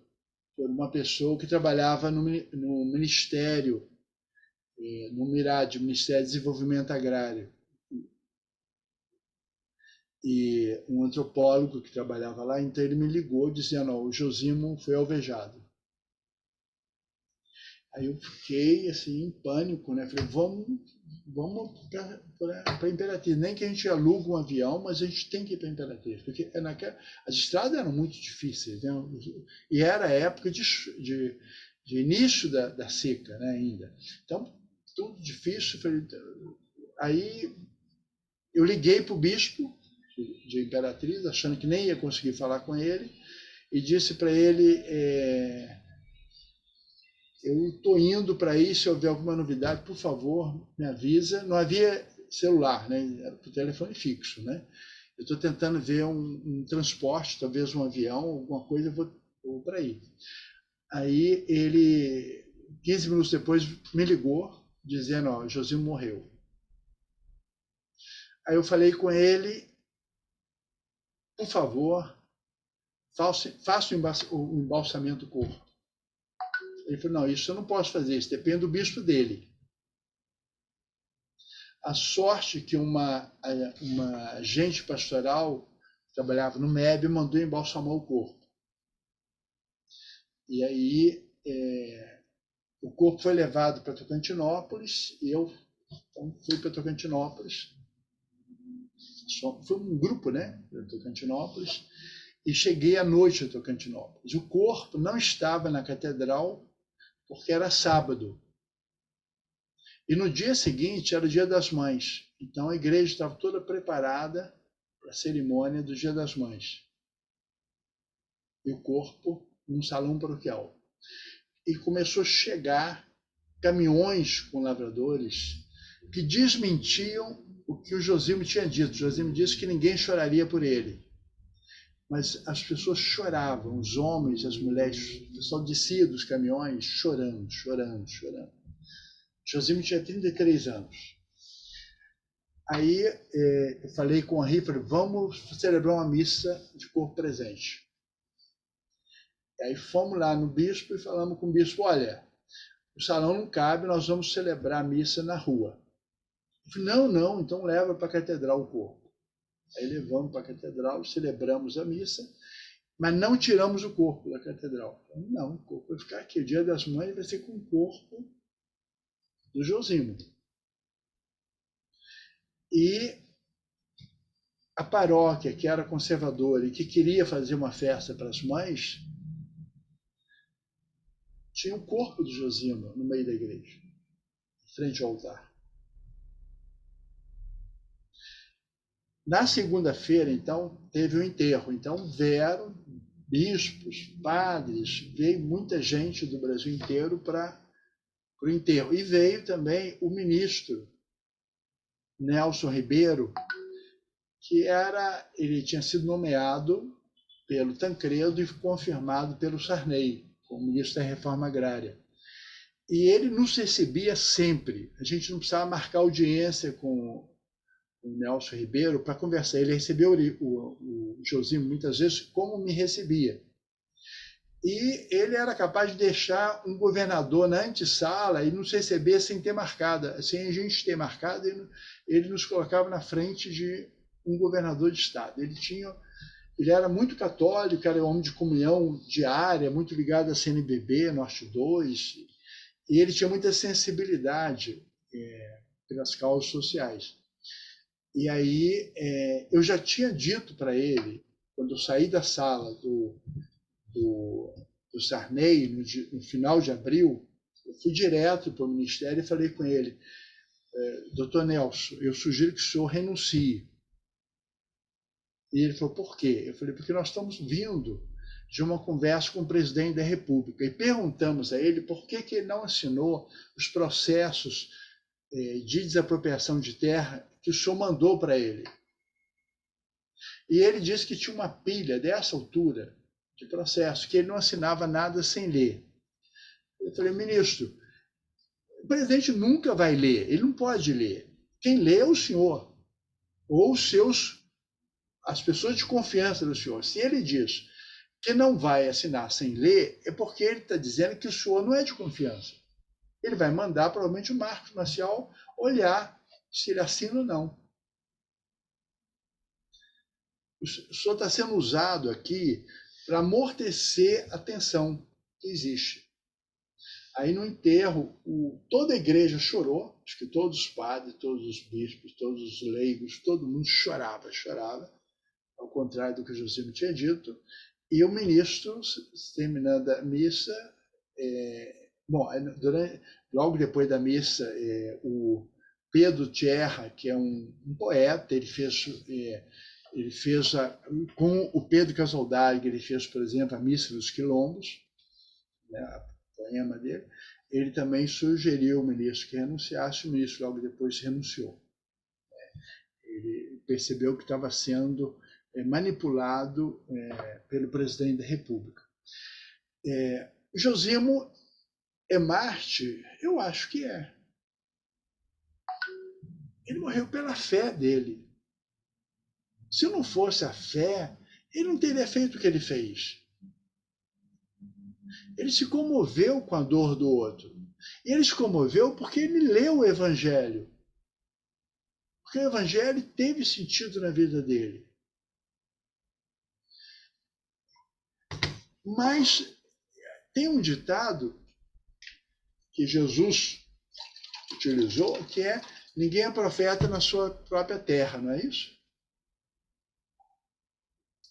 por uma pessoa que trabalhava no Ministério, no MIRAD, Ministério de Desenvolvimento Agrário. E um antropólogo que trabalhava lá, então ele me ligou dizendo: o Josimo foi alvejado. Aí eu fiquei assim em pânico, né? Falei, vamos para Imperatriz. Nem que a gente alugue um avião, mas a gente tem que ir para Imperatriz, porque as estradas eram muito difíceis, né? E era a época de início da seca, né? Ainda. Então, tudo difícil. Aí eu liguei para o bispo de Imperatriz, achando que nem ia conseguir falar com ele, e disse para ele: eu estou indo para aí, se houver alguma novidade, por favor, me avisa. Não havia celular, né? Era por telefone fixo, né? Eu estou tentando ver um transporte, talvez um avião, alguma coisa, eu vou para aí. Aí ele, 15 minutos depois, me ligou, dizendo: o Josimo morreu. Aí eu falei com ele: por favor, faça o embalsamento do corpo. Ele falou: não, isso eu não posso fazer, isso depende do bispo dele. A sorte que uma agente pastoral que trabalhava no MEB mandou embalsamar o corpo. E aí o corpo foi levado para Tocantinópolis, e eu então, fui para Tocantinópolis. Foi um grupo, né, para Tocantinópolis, e cheguei à noite em Tocantinópolis. O corpo não estava na catedral, porque era sábado. E no dia seguinte era o Dia das Mães. Então a igreja estava toda preparada para a cerimônia do Dia das Mães. E o corpo num salão paroquial. E começou a chegar caminhões com lavradores que desmentiam o que o Josimo tinha dito. O Josimo disse que ninguém choraria por ele. Mas as pessoas choravam, os homens, as mulheres, o pessoal descia dos caminhões chorando. Josimo tinha 33 anos. Aí eu falei com o Henri, falei: vamos celebrar uma missa de corpo presente. Aí fomos lá no bispo e falamos com o bispo: olha, o salão não cabe, nós vamos celebrar a missa na rua. Ele falou: não, então leva para a catedral o corpo. Aí levamos para a catedral, celebramos a missa, mas não tiramos o corpo da catedral. Não, o corpo vai ficar aqui. O Dia das Mães vai ser com o corpo do Josimo. E a paróquia, que era conservadora e que queria fazer uma festa para as mães, tinha o corpo do Josimo no meio da igreja, em frente ao altar. Na segunda-feira, então, teve o enterro. Então, vieram bispos, padres, veio muita gente do Brasil inteiro para o enterro. E veio também o ministro Nelson Ribeiro, que ele tinha sido nomeado pelo Tancredo e confirmado pelo Sarney como ministro da Reforma Agrária. E ele nos recebia sempre. A gente não precisava marcar audiência com o Nelson Ribeiro para conversar. Ele recebeu o Josimo muitas vezes como me recebia. E ele era capaz de deixar um governador na antessala e nos receber sem ter marcado, sem a gente ter marcado, ele nos colocava na frente de um governador de estado. Ele era muito católico, era homem de comunhão diária, muito ligado à CNBB, Norte 2, e ele tinha muita sensibilidade pelas causas sociais. E aí eu já tinha dito para ele, quando eu saí da sala do Sarney, no final de abril, eu fui direto para o Ministério e falei com ele, doutor Nelson, eu sugiro que o senhor renuncie. E ele falou, por quê? Eu falei, porque nós estamos vindo de uma conversa com o presidente da República e perguntamos a ele por que ele não assinou os processos de desapropriação de terra que o senhor mandou para ele. E ele disse que tinha uma pilha dessa altura de processo, que ele não assinava nada sem ler. Eu falei, ministro, o presidente nunca vai ler, ele não pode ler. Quem lê é o senhor, ou as pessoas de confiança do senhor. Se ele diz que não vai assinar sem ler, é porque ele está dizendo que o senhor não é de confiança. Ele vai mandar, provavelmente, o Marcos Maciel olhar se ele assina ou não. O senhor está sendo usado aqui para amortecer a tensão que existe. Aí, no enterro, toda a igreja chorou, acho que todos os padres, todos os bispos, todos os leigos, todo mundo chorava, ao contrário do que o Josimo tinha dito. E o ministro, terminando a missa, logo depois da missa, o Pedro Tierra, que é um poeta, ele fez com o Pedro Casaldari, ele fez, por exemplo, a Missa dos Quilombos, né, a poema dele. Ele também sugeriu ao ministro que renunciasse, o ministro logo depois renunciou. Ele percebeu que estava sendo manipulado pelo presidente da República. Josimo é mártir? Eu acho que é. Ele morreu pela fé dele. Se não fosse a fé, ele não teria feito o que ele fez. Ele se comoveu com a dor do outro. E ele se comoveu porque ele leu o Evangelho. Porque o Evangelho teve sentido na vida dele. Mas tem um ditado que Jesus utilizou, que é: ninguém é profeta na sua própria terra, não é isso?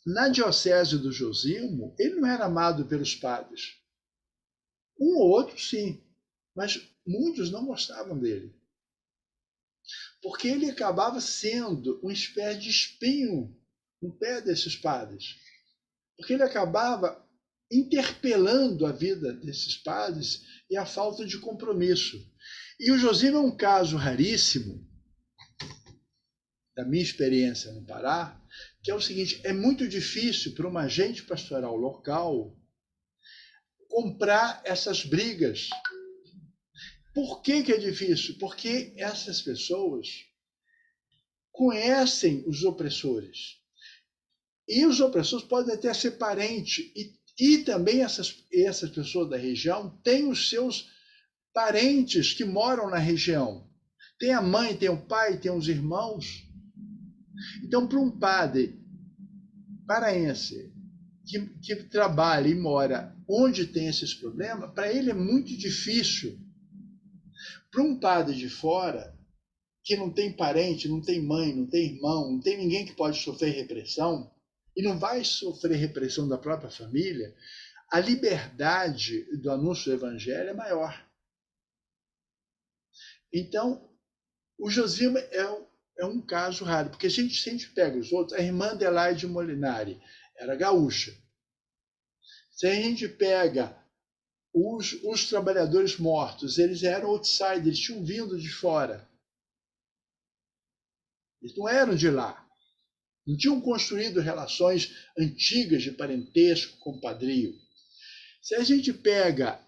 Na diocese do Josimo, ele não era amado pelos padres. Um ou outro, sim, mas muitos não gostavam dele. Porque ele acabava sendo uma espécie de espinho no pé desses padres. Porque ele acabava interpelando a vida desses padres e a falta de compromisso. E o Josimo é um caso raríssimo, da minha experiência no Pará, que é o seguinte: é muito difícil para uma agente pastoral local comprar essas brigas. Por que é difícil? Porque essas pessoas conhecem os opressores. E os opressores podem até ser parentes. E também essas pessoas da região têm os seus parentes que moram na região. Tem a mãe, tem o pai, tem os irmãos. Então, para um padre paraense que trabalha e mora onde tem esses problemas, para ele é muito difícil. Para um padre de fora, que não tem parente, não tem mãe, não tem irmão, não tem ninguém que pode sofrer repressão, e não vai sofrer repressão da própria família, a liberdade do anúncio do evangelho é maior. Então, o Josimo é um caso raro, porque se a gente pega os outros, a irmã Adelaide Molinari era gaúcha. Se a gente pega os trabalhadores mortos, eles eram outsiders, eles tinham vindo de fora. Eles não eram de lá. Não tinham construído relações antigas de parentesco, compadrio. Se a gente pega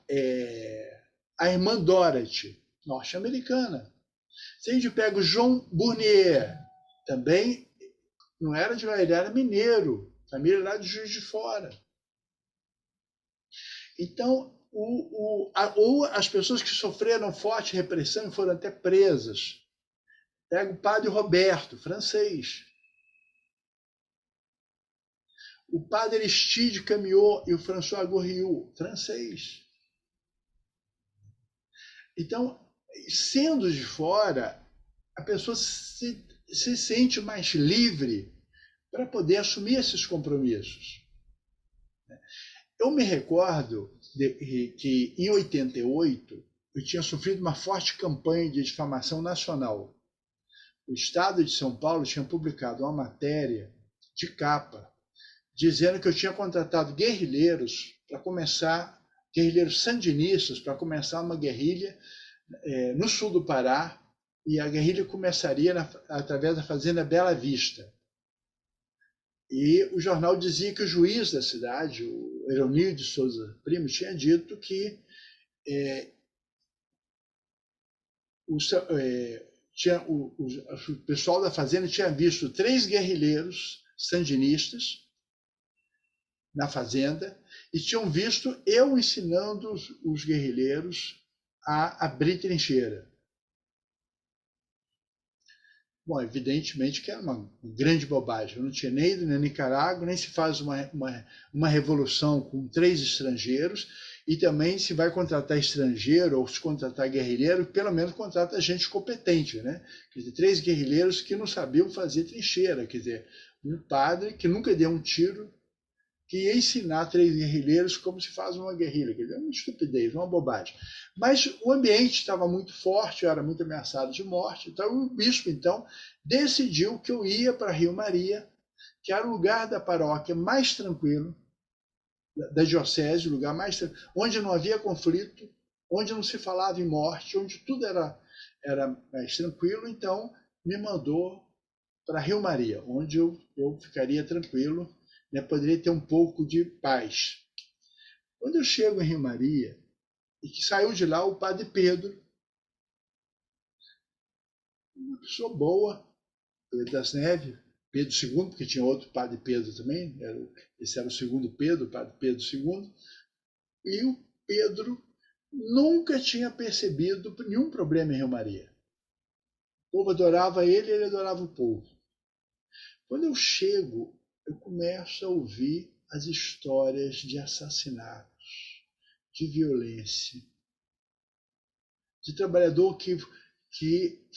a irmã Dorothy, norte-americana. Se a gente pega o João Burnier, também não era de lá, ele era mineiro, família lá de Juiz de Fora. Então, ou as pessoas que sofreram forte repressão e foram até presas. Pega o padre Roberto, francês. O padre Aristide Camiot e o François Goriot, francês. Então, sendo de fora, a pessoa se sente mais livre para poder assumir esses compromissos. Eu me recordo que, em 88, eu tinha sofrido uma forte campanha de difamação nacional. O Estado de São Paulo tinha publicado uma matéria de capa, dizendo que eu tinha contratado guerrilheiros sandinistas, para começar uma guerrilha no sul do Pará, e a guerrilha começaria através da fazenda Bela Vista. E o jornal dizia que o juiz da cidade, o Eronil de Souza Primo, tinha dito que o pessoal da fazenda tinha visto 3 guerrilheiros sandinistas na fazenda e tinham visto eu ensinando os guerrilheiros a abrir trincheira. Bom, evidentemente que era uma grande bobagem. Eu não tinha nem ido na Nicarágua, nem se faz uma revolução com 3 estrangeiros, e também se vai contratar estrangeiro ou se contratar guerrilheiro, pelo menos contrata gente competente, né? Quer dizer, 3 guerrilheiros que não sabiam fazer trincheira, quer dizer, um padre que nunca deu um tiro, que ia ensinar 3 guerrilheiros como se faz uma guerrilha. Quer dizer, é uma estupidez, uma bobagem. Mas o ambiente estava muito forte, eu era muito ameaçado de morte, então o bispo, decidiu que eu ia para Rio Maria, que era o lugar da paróquia mais tranquilo, da diocese, o lugar mais tranquilo, onde não havia conflito, onde não se falava em morte, onde tudo era mais tranquilo. Então me mandou para Rio Maria, onde eu ficaria tranquilo, né, poderia ter um pouco de paz. Quando eu chego em Rio Maria, e que saiu de lá o padre Pedro, uma pessoa boa, Pedro das Neves, Pedro II, porque tinha outro padre Pedro também, esse era o segundo Pedro, o padre Pedro II, e o Pedro nunca tinha percebido nenhum problema em Rio Maria. O povo adorava ele, ele adorava o povo. Quando eu chego, eu começo a ouvir as histórias de assassinatos, de violência, de trabalhador que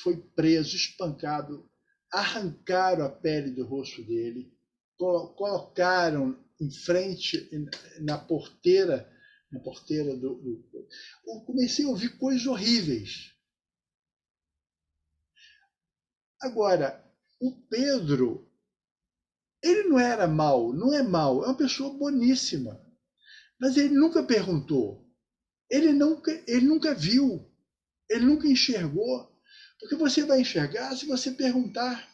foi preso, espancado, arrancaram a pele do rosto dele, colocaram em frente, na porteira do... Eu comecei a ouvir coisas horríveis. Agora, o Pedro, ele não era mau, não é mau, é uma pessoa boníssima. Mas ele nunca perguntou, ele nunca viu, ele nunca enxergou. Porque você vai enxergar se você perguntar.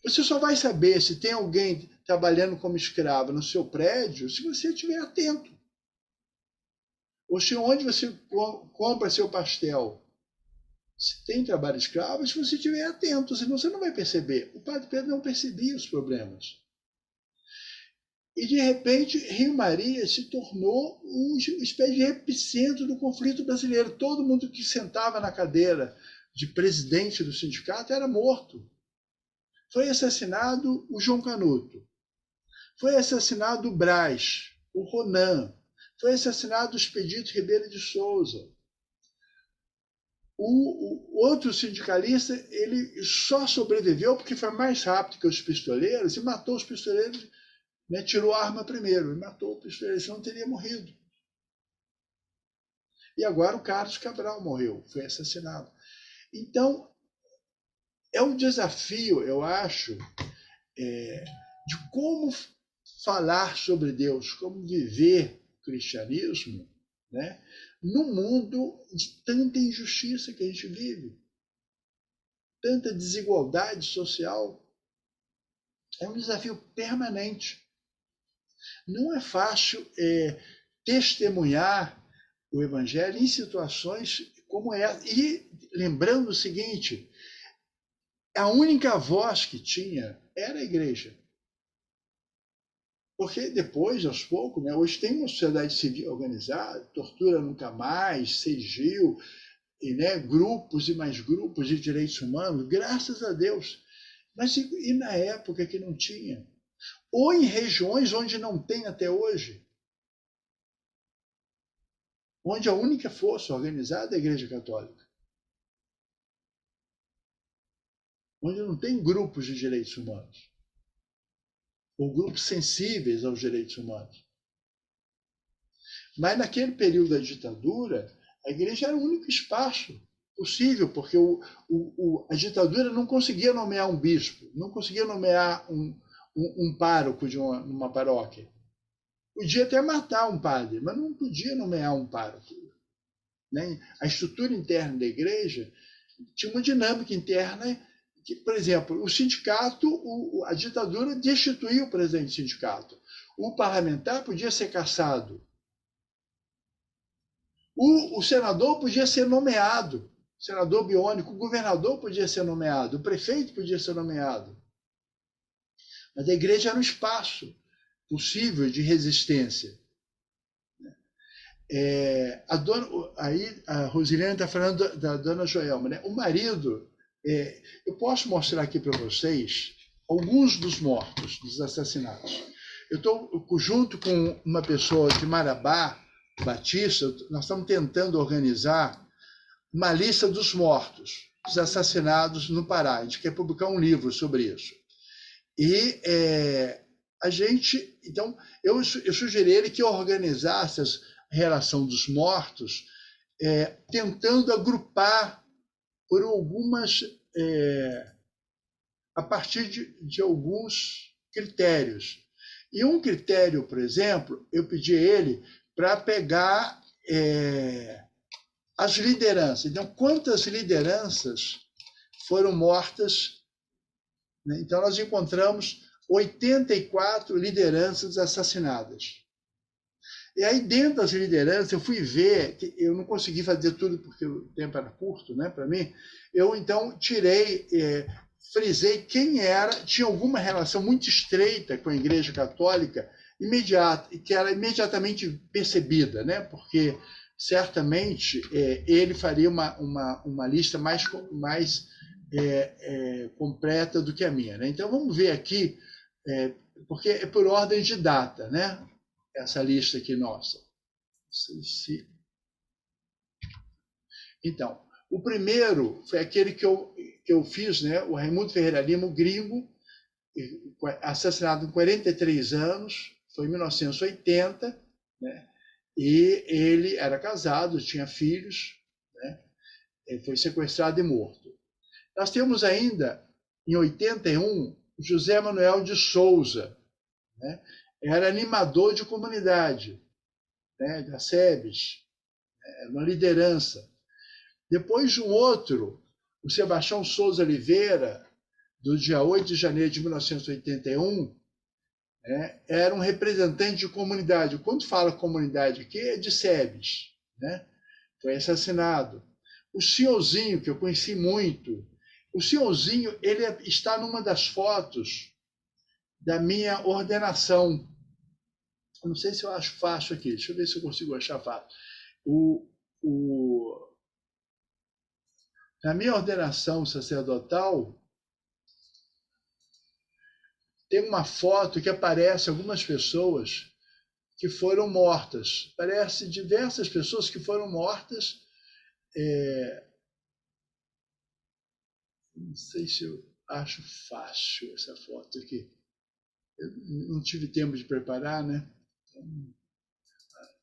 Você só vai saber se tem alguém trabalhando como escravo no seu prédio se você estiver atento. Ou se onde você compra seu pastel, se tem trabalho escravo, se você estiver atento, senão você não vai perceber. O padre Pedro não percebia os problemas. E, de repente, Rio Maria se tornou uma espécie de epicentro do conflito brasileiro. Todo mundo que sentava na cadeira de presidente do sindicato era morto. Foi assassinado o João Canuto. Foi assassinado o Brás, o Ronan. Foi assassinado o Expedito Ribeiro de Souza. O outro sindicalista, ele só sobreviveu porque foi mais rápido que os pistoleiros e matou os pistoleiros, né, tirou a arma primeiro e matou o pistoleiro, senão teria morrido. E agora o Carlos Cabral morreu, foi assassinado. Então, é um desafio, eu acho, de como falar sobre Deus, como viver o cristianismo, né, num mundo de tanta injustiça que a gente vive, tanta desigualdade social. É um desafio permanente. Não é fácil testemunhar o evangelho em situações como essa. E lembrando o seguinte, a única voz que tinha era a igreja. Porque depois, aos poucos, né, hoje tem uma sociedade civil organizada, tortura nunca mais, CIGIL, e, né, grupos e mais grupos de direitos humanos, graças a Deus. Mas e na época que não tinha? Ou em regiões onde não tem até hoje? Onde a única força organizada é a Igreja Católica. Onde não tem grupos de direitos humanos. Ou grupos sensíveis aos direitos humanos. Mas naquele período da ditadura, a igreja era o único espaço possível, porque a ditadura não conseguia nomear um bispo, não conseguia nomear um pároco de uma paróquia. Podia até matar um padre, mas não podia nomear um pároco. Né? A estrutura interna da igreja tinha uma dinâmica interna que, por exemplo, o sindicato, a ditadura destituiu o presidente do sindicato. O parlamentar podia ser cassado. O senador podia ser nomeado, senador biônico, o governador podia ser nomeado, o prefeito podia ser nomeado. Mas a igreja era um espaço possível de resistência. Aí a Rosilene está falando da dona Joelma. Né? O marido, eu posso mostrar aqui para vocês alguns dos mortos, dos assassinatos. Eu estou junto com uma pessoa de Marabá, Batista, nós estamos tentando organizar uma lista dos mortos, dos assassinados no Pará. A gente quer publicar um livro sobre isso. E a gente, então, eu sugeri ele que organizasse a relação dos mortos, tentando agrupar por algumas, a partir de alguns critérios. E um critério, por exemplo, eu pedi a ele para pegar as lideranças. Então, quantas lideranças foram mortas? Né? Então, nós encontramos 84 lideranças assassinadas. E aí, dentro das lideranças, eu fui ver, que eu não consegui fazer tudo porque o tempo era curto, né, para mim. Eu, então, tirei, frisei quem tinha alguma relação muito estreita com a Igreja Católica, imediata, que era imediatamente percebida, né, porque certamente ele faria uma lista mais completa do que a minha. Né? Então, vamos ver aqui, porque é por ordem de data, né? Essa lista aqui nossa. Então, o primeiro foi aquele que eu fiz, né? O Raimundo Ferreira Lima, o gringo, assassinado com 43 anos, foi em 1980, né? E ele era casado, tinha filhos, né? Ele foi sequestrado e morto. Nós temos ainda, em 81, José Manuel de Souza, né? Era animador de comunidade, né? Da SEBS, era uma liderança. Depois um outro, o Sebastião Souza Oliveira, do dia 8 de janeiro de 1981, né? Era um representante de comunidade. Quando fala comunidade aqui, é de SEBS, né? Foi assassinado. O senhorzinho, que eu conheci muito, o senhorzinho, ele está numa das fotos da minha ordenação. Eu não sei se eu acho fácil aqui. Deixa eu ver se eu consigo achar fácil. Na minha ordenação sacerdotal, tem uma foto que aparece algumas pessoas que foram mortas. Aparece diversas pessoas que foram mortas. Não sei se eu acho fácil essa foto aqui. Eu não tive tempo de preparar, né? Então,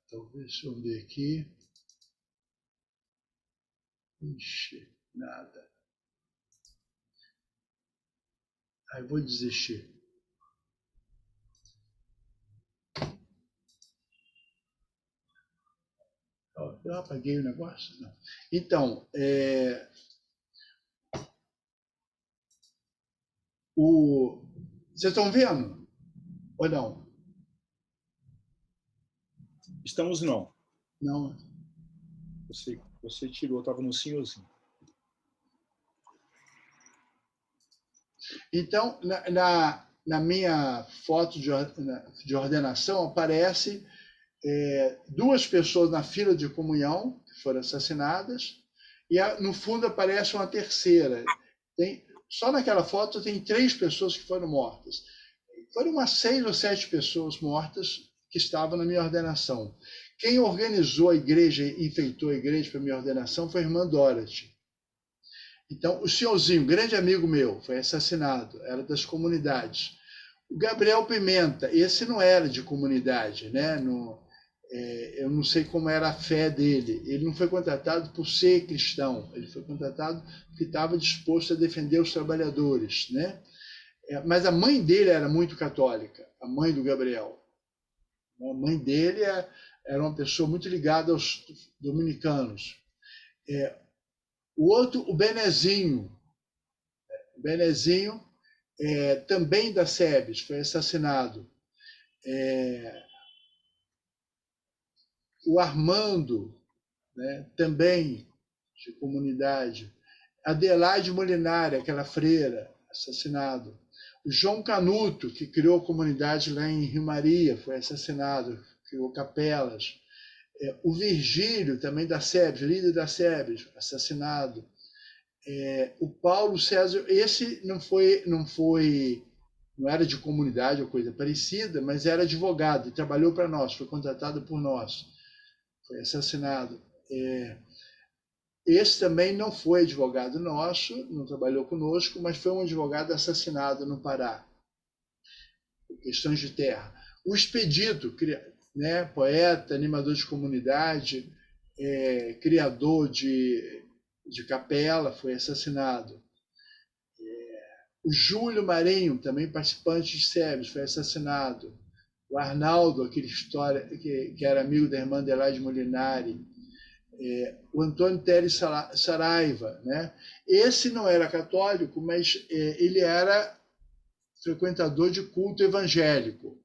talvez eu ver aqui. Ixi, nada. Aí vou desistir. Eu apaguei o negócio? Não. Então, vocês estão vendo? Ou não? Estamos não. Não. Você tirou, estava no senhorzinho. Então, na minha foto de ordenação, aparece 2 pessoas na fila de comunhão, que foram assassinadas, e no fundo aparece uma terceira. Só naquela foto tem 3 pessoas que foram mortas. Foram umas 6 ou 7 pessoas mortas que estavam na minha ordenação. Quem organizou a igreja e enfeitou a igreja para a minha ordenação foi a irmã Dorothy. Então, o senhorzinho, grande amigo meu, foi assassinado, era das comunidades. O Gabriel Pimenta, esse não era de comunidade, né? Eu não sei como era a fé dele. Ele não foi contratado por ser cristão, ele foi contratado porque estava disposto a defender os trabalhadores, né? Mas a mãe dele era muito católica, a mãe do Gabriel. A mãe dele era uma pessoa muito ligada aos dominicanos. O outro, o Benezinho. O Benezinho, também da SEBS, foi assassinado. O Armando, né, também de comunidade. Adelaide Molinari, aquela freira, assassinado. O João Canuto, que criou a comunidade lá em Rio Maria, foi assassinado, criou capelas. O Virgílio, também da SEBS, líder da SEBS, assassinado. O Paulo César, esse não era de comunidade ou coisa parecida, mas era advogado e trabalhou para nós, foi contratado por nós, foi assassinado. Esse também não foi advogado nosso, não trabalhou conosco, mas foi um advogado assassinado no Pará, por questões de terra. O Expedito, né, poeta, animador de comunidade, criador de capela, foi assassinado. O Júlio Marinho, também participante de SEBS, foi assassinado. O Arnaldo, aquele história que era amigo da irmã Adelaide Molinari. O Antônio Teres Saraiva, né? Esse não era católico, mas ele era frequentador de culto evangélico,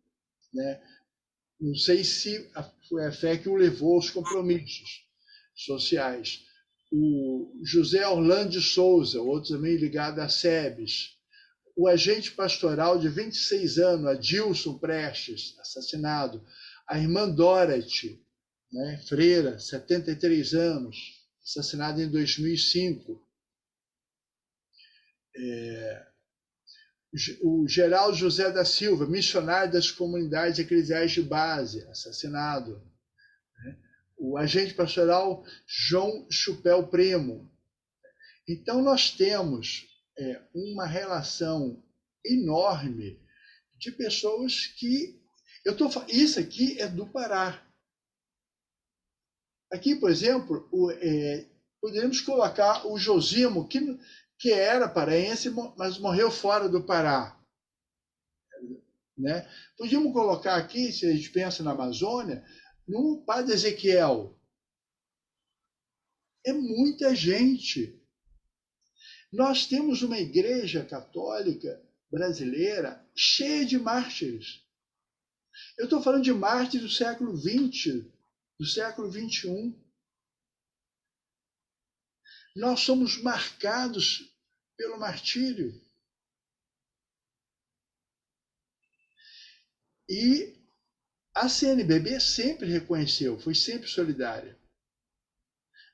né? Não sei se foi a fé que o levou aos compromissos sociais. O José Orlando de Souza, outro também ligado à SEBS. O agente pastoral de 26 anos, Adilson Prestes, assassinado. A irmã Dorothy, né, freira, 73 anos, assassinada em 2005. O Geraldo José da Silva, missionário das comunidades eclesiais de base, assassinado. O agente pastoral João Chupel Primo. Então, nós temos uma relação enorme de pessoas que... Isso aqui é do Pará. Aqui, por exemplo, poderíamos colocar o Josimo, que era paraense, mas morreu fora do Pará. Né? Podíamos colocar aqui, se a gente pensa na Amazônia, no Padre Ezequiel. É muita gente. Nós temos uma igreja católica brasileira cheia de mártires. Eu estou falando de mártires do século XX, do século XXI. Nós somos marcados pelo martírio. E a CNBB sempre reconheceu, foi sempre solidária.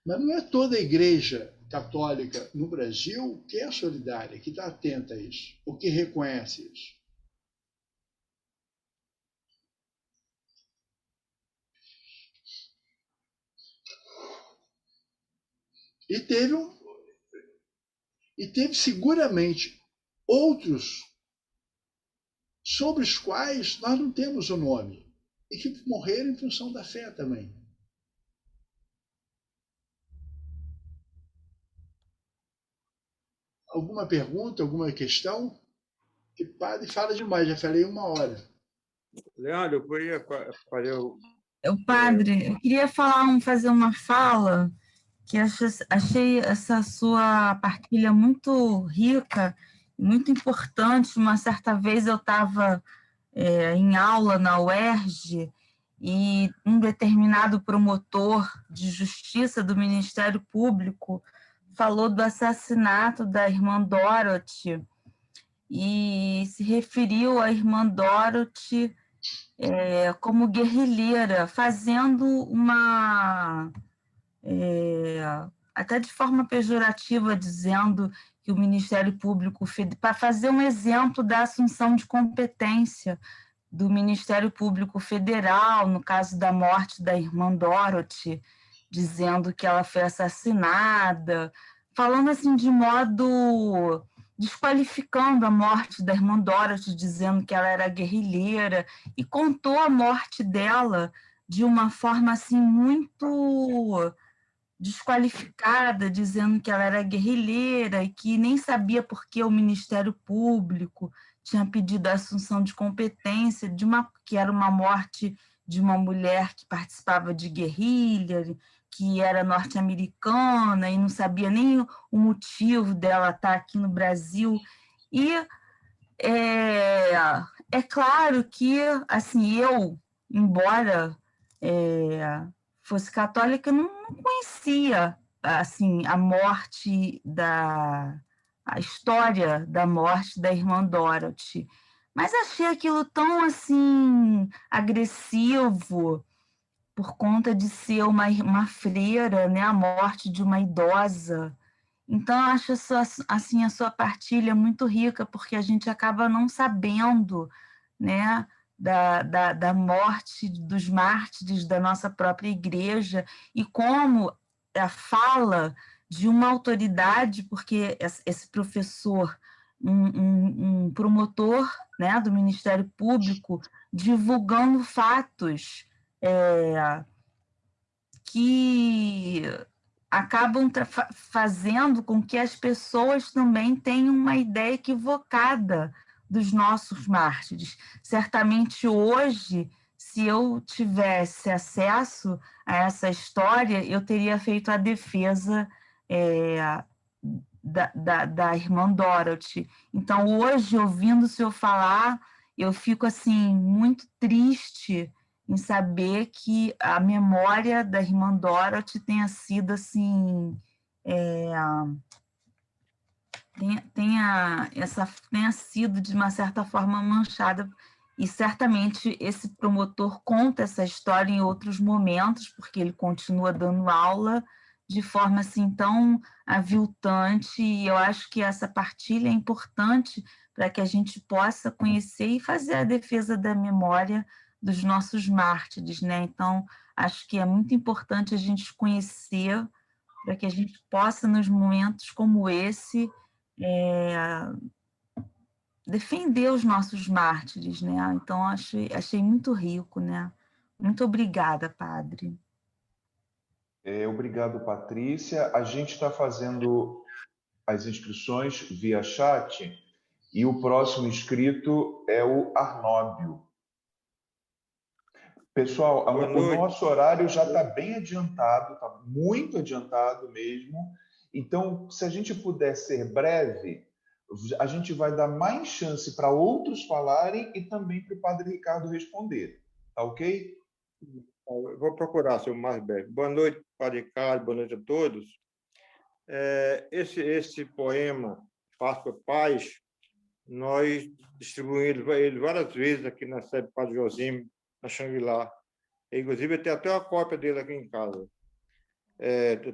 Mas não é toda a igreja católica no Brasil que é solidária, que está atenta a isso, ou que reconhece isso. E teve seguramente outros sobre os quais nós não temos o nome e que morreram em função da fé também. Alguma pergunta, alguma questão? Que padre fala demais, já falei 1 hora. Leandro, eu queria fazer... O padre, eu queria fazer uma fala que achei essa sua partilha muito rica, muito importante. Uma certa vez eu estava em aula na UERJ e um determinado promotor de justiça do Ministério Público falou do assassinato da irmã Dorothy e se referiu à irmã Dorothy como guerrilheira, fazendo até de forma pejorativa, dizendo que o Ministério Público, para fazer um exemplo da assunção de competência do Ministério Público Federal, no caso da morte da irmã Dorothy, dizendo que ela foi assassinada, falando assim de modo desqualificando a morte da irmã Dorothy, dizendo que ela era guerrilheira, e contou a morte dela de uma forma assim muito desqualificada, dizendo que ela era guerrilheira e que nem sabia por que o Ministério Público tinha pedido a assunção de competência que era uma morte de uma mulher que participava de guerrilha, que era norte-americana e não sabia nem o motivo dela estar aqui no Brasil. E é claro que, assim, eu, embora fosse católica, não conhecia assim a história da morte da irmã Dorothy, mas achei aquilo tão assim agressivo por conta de ser uma freira, né, a morte de uma idosa. Então, eu acho assim, a sua partilha muito rica, porque a gente acaba não sabendo, né, da morte dos mártires da nossa própria igreja e como a fala de uma autoridade, porque esse professor, um promotor, né, do Ministério Público, divulgando fatos que acabam fazendo com que as pessoas também tenham uma ideia equivocada dos nossos mártires. Certamente hoje, se eu tivesse acesso a essa história, eu teria feito a defesa da irmã Dorothy. Então, hoje, ouvindo o senhor falar, eu fico assim muito triste em saber que a memória da irmã Dorothy tenha sido assim, tenha sido de uma certa forma manchada, e certamente esse promotor conta essa história em outros momentos, porque ele continua dando aula de forma assim tão aviltante, e eu acho que essa partilha é importante para que a gente possa conhecer e fazer a defesa da memória dos nossos mártires, né? Então, acho que é muito importante a gente conhecer para que a gente possa, nos momentos como esse, defender os nossos mártires, né? Então, achei muito rico, né? Muito obrigada, padre. Obrigado, Patrícia. A gente está fazendo as inscrições via chat e o próximo inscrito é o Arnóbio. Pessoal, o nosso horário já está bem adiantado, está muito adiantado mesmo. Então, se a gente puder ser breve, a gente vai dar mais chance para outros falarem e também para o Padre Ricardo responder. Tá ok? Eu vou procurar ser o mais breve. Boa noite, Padre Ricardo, boa noite a todos. Esse poema, Páscoa Paz, nós distribuímos ele várias vezes aqui na sede do Padre Josime, na Xangri-Lá. Inclusive, eu tenho até uma cópia dele aqui em casa.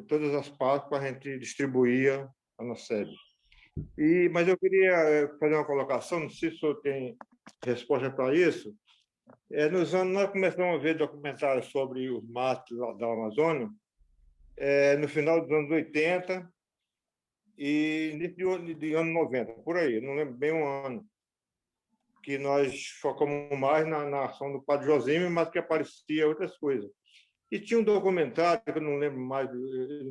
Todas as Páscoas a gente distribuía na sede. Mas eu queria fazer uma colocação, não sei se o senhor tem resposta para isso. Nos anos, nós começamos a ver documentários sobre os mártires da Amazônia, no final dos anos 80 e início de ano 90, por aí, não lembro bem um ano, que nós focamos mais na ação do Padre Josime, mas que aparecia outras coisas. E tinha um documentário, que eu não lembro mais,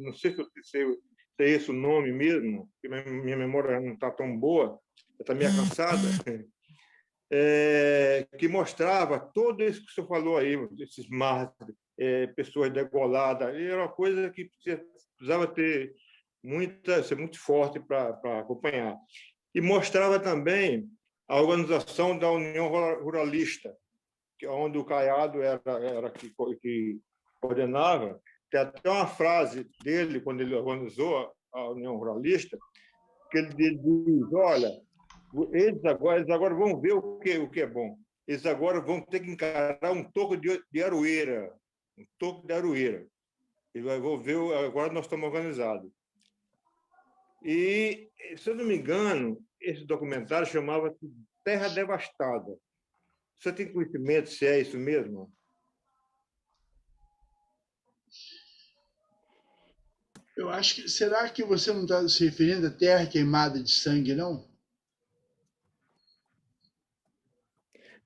não sei se é esse o nome mesmo, que minha memória não está tão boa, está meio cansada, que mostrava tudo isso que o senhor falou aí, esses mártires, pessoas degoladas, e era uma coisa que precisava ser muito forte para acompanhar. E mostrava também a organização da União Ruralista, onde o Caiado era que coordenava. Tem até uma frase dele, quando ele organizou a União Ruralista, que ele diz: olha, eles agora vão ver o que é bom. Eles agora vão ter que encarar um toco de aroeira. Um toco de aroeira. Eles vão ver, agora nós estamos organizados. E, se eu não me engano, esse documentário chamava-se Terra Devastada. Você tem conhecimento se é isso mesmo? Eu acho que. Será que você não está se referindo à terra queimada de sangue, não?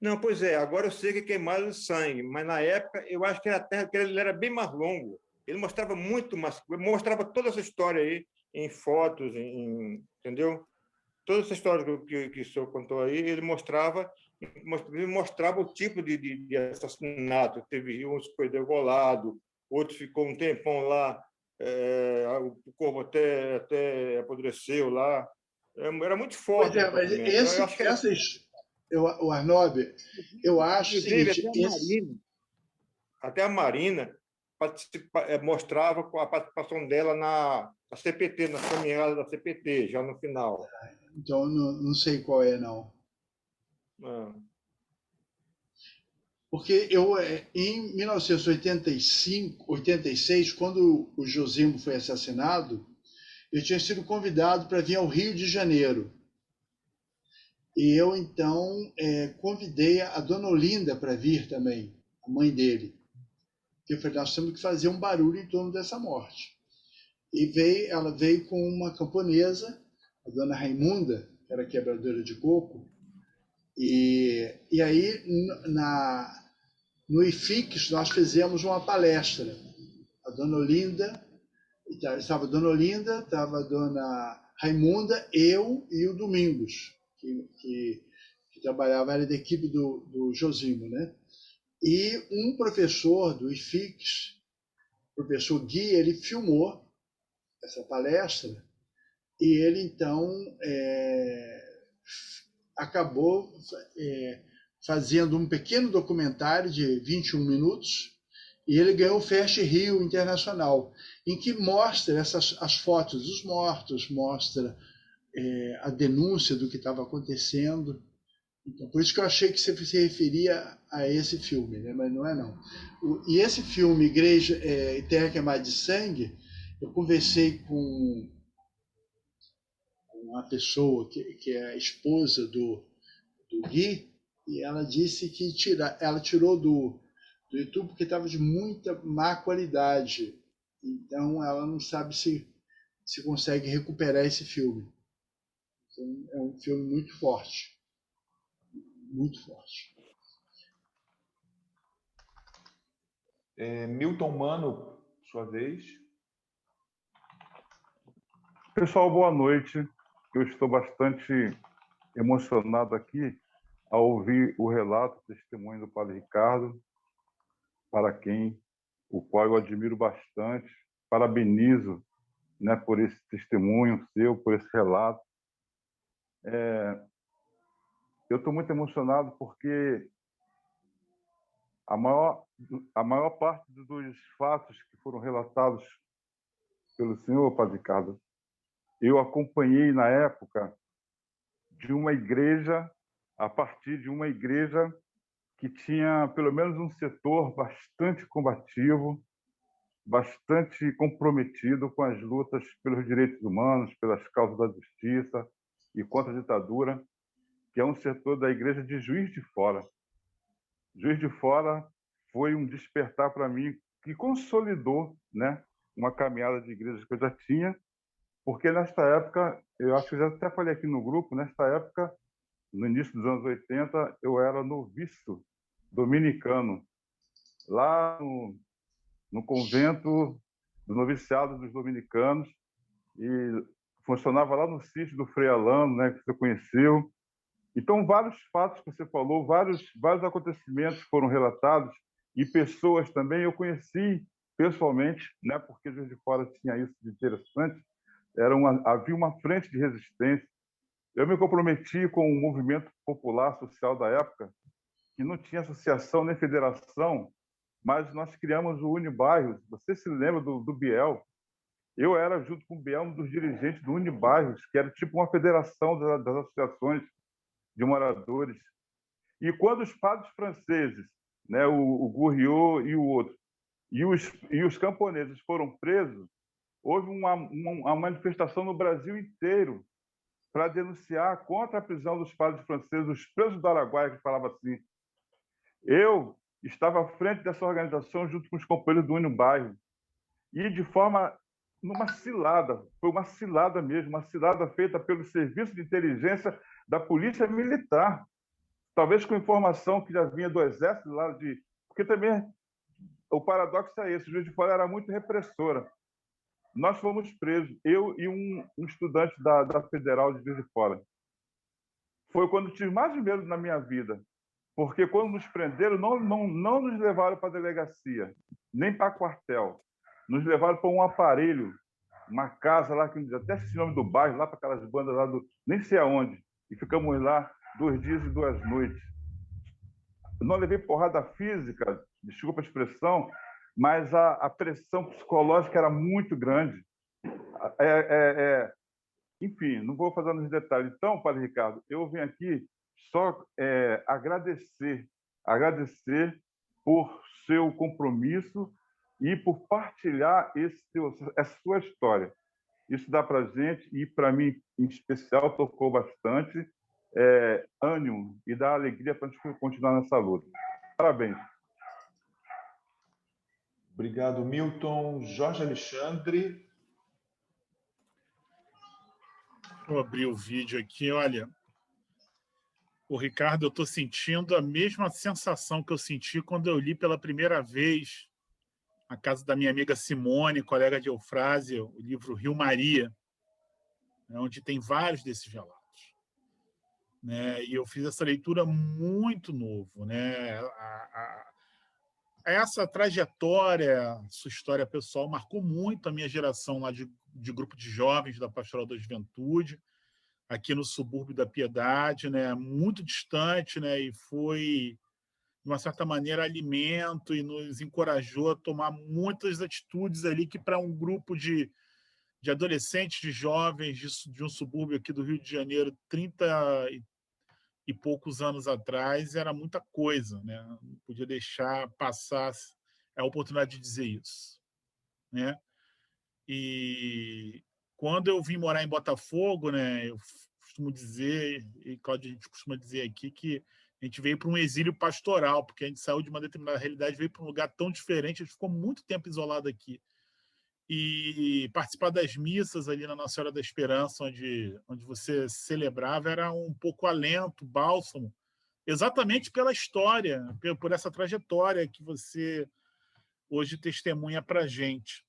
Não, pois é, agora eu sei que é queimado de sangue, mas na época eu acho que era a terra, que ele era bem mais longo. Ele mostrava muito mais, mostrava toda essa história aí em fotos, entendeu? Toda essa história que o senhor contou aí, ele mostrava o tipo de assassinato. Teve uns que foi degolado, outros ficou um tempão lá, o corpo até apodreceu lá. Era muito forte. Pois é, mas o Arnob, eu acho o seguinte... Até a Marina mostrava a participação dela na CPT, na caminhada da CPT, já no final. Então, não sei qual é, não. Porque em 1985, 86, quando o Josimo foi assassinado, eu tinha sido convidado para vir ao Rio de Janeiro. E eu, então, convidei a dona Olinda para vir também, a mãe dele. Eu falei, nós temos que fazer um barulho em torno dessa morte. E ela veio com uma camponesa, a dona Raimunda, que era quebradora de coco, e aí no IFIX nós fizemos uma palestra. A dona Olinda, estava a dona Olinda, estava a dona Raimunda, eu e o Domingos, que trabalhava, era da equipe do Josimo, né? E um professor do IFIX, o professor Gui, ele filmou essa palestra e ele, então, acabou fazendo um pequeno documentário de 21 minutos e ele ganhou o Fast Rio Internacional, em que mostra as fotos dos mortos, mostra a denúncia do que estava acontecendo. Então, por isso que eu achei que você se referia a esse filme, né? Mas não é, não. E esse filme, Igreja Terra Queimada de Sangue, eu conversei com uma pessoa que é a esposa do Gui, e ela disse que ela tirou do YouTube porque estava de muita má qualidade. Então, ela não sabe se consegue recuperar esse filme. Então, é um filme muito forte. Muito forte. Milton Mano, sua vez. Pessoal, boa noite. Eu estou bastante emocionado aqui ao ouvir o relato, o testemunho do Padre Ricardo, o qual eu admiro bastante. Parabenizo, né, por esse testemunho seu, por esse relato. Eu estou muito emocionado porque a maior parte dos fatos que foram relatados pelo senhor, Padre Ricardo, eu acompanhei na época de uma igreja, a partir de uma igreja que tinha pelo menos um setor bastante combativo, bastante comprometido com as lutas pelos direitos humanos, pelas causas da justiça e contra a ditadura, que é um setor da igreja de Juiz de Fora. Juiz de Fora foi um despertar para mim que consolidou, né, uma caminhada de igreja que eu já tinha, porque nesta época, eu acho que eu já até falei aqui no grupo, nesta época, no início dos anos 80, eu era noviço dominicano, lá no convento do noviciado dos dominicanos, e funcionava lá no sítio do Frei Alano, né, que você conheceu. Então, vários fatos que você falou, vários acontecimentos foram relatados, e pessoas também eu conheci pessoalmente, né, porque Juiz de Fora tinha isso de interessante, havia uma frente de resistência. Eu me comprometi com o movimento popular social da época, que não tinha associação nem federação, mas nós criamos o Unibairros. Você se lembra do Biel? Eu era, junto com o Biel, um dos dirigentes do Unibairros, que era tipo uma federação das associações de moradores. E quando os padres franceses, né, o Gurriot e o outro, e os camponeses foram presos, houve uma manifestação no Brasil inteiro para denunciar contra a prisão dos padres franceses, os presos do Araguaia, que falava assim. Eu estava à frente dessa organização junto com os companheiros do Unibairro. E de forma, numa cilada, foi uma cilada mesmo, uma cilada feita pelo Serviço de Inteligência da Polícia Militar. Talvez com informação que já vinha do Exército, lá de... Porque também o paradoxo é esse, o Juiz de Fora era muito repressora. Nós fomos presos, eu e um estudante da Federal de Juiz de Fora. Foi quando tive mais medo na minha vida, porque quando nos prenderam, não nos levaram para a delegacia, nem para quartel. Nos levaram para um aparelho, uma casa lá, que até esse nome do bairro, lá para aquelas bandas lá do... nem sei aonde. E ficamos lá 2 dias e 2 noites. Eu não levei porrada física, desculpa a expressão, mas a pressão psicológica era muito grande. Enfim, não vou fazer nos detalhes. Então, Padre Ricardo, eu vim aqui só agradecer por seu compromisso e por partilhar essa sua história. Isso dá para a gente, e para mim, em especial, tocou bastante, ânimo e dá alegria para a gente continuar nessa luta. Parabéns. Obrigado, Milton. Jorge Alexandre. Vou abrir o vídeo aqui. Olha, o Ricardo, eu estou sentindo a mesma sensação que eu senti quando eu li pela primeira vez, na casa da minha amiga Simone, colega de Eufrásia, o livro Rio Maria, onde tem vários desses relatos. Né? E eu fiz essa leitura muito novo. Né? Essa trajetória, sua história pessoal, marcou muito a minha geração lá de grupo de jovens da Pastoral da Juventude, aqui no subúrbio da Piedade, né? Muito distante, né? E foi, de uma certa maneira, alimento e nos encorajou a tomar muitas atitudes ali que, para um grupo de adolescentes, de jovens de um subúrbio aqui do Rio de Janeiro, 30 e poucos anos atrás, era muita coisa, né? Não podia deixar passar a oportunidade de dizer isso, né? E quando eu vim morar em Botafogo, né, eu costumo dizer, e Cláudio, a gente costuma dizer aqui, que a gente veio para um exílio pastoral, porque a gente saiu de uma determinada realidade, veio para um lugar tão diferente, a gente ficou muito tempo isolado aqui. E participar das missas ali na Nossa Senhora da Esperança, onde você celebrava, era um pouco alento, bálsamo, exatamente pela história, por essa trajetória que você hoje testemunha para a gente.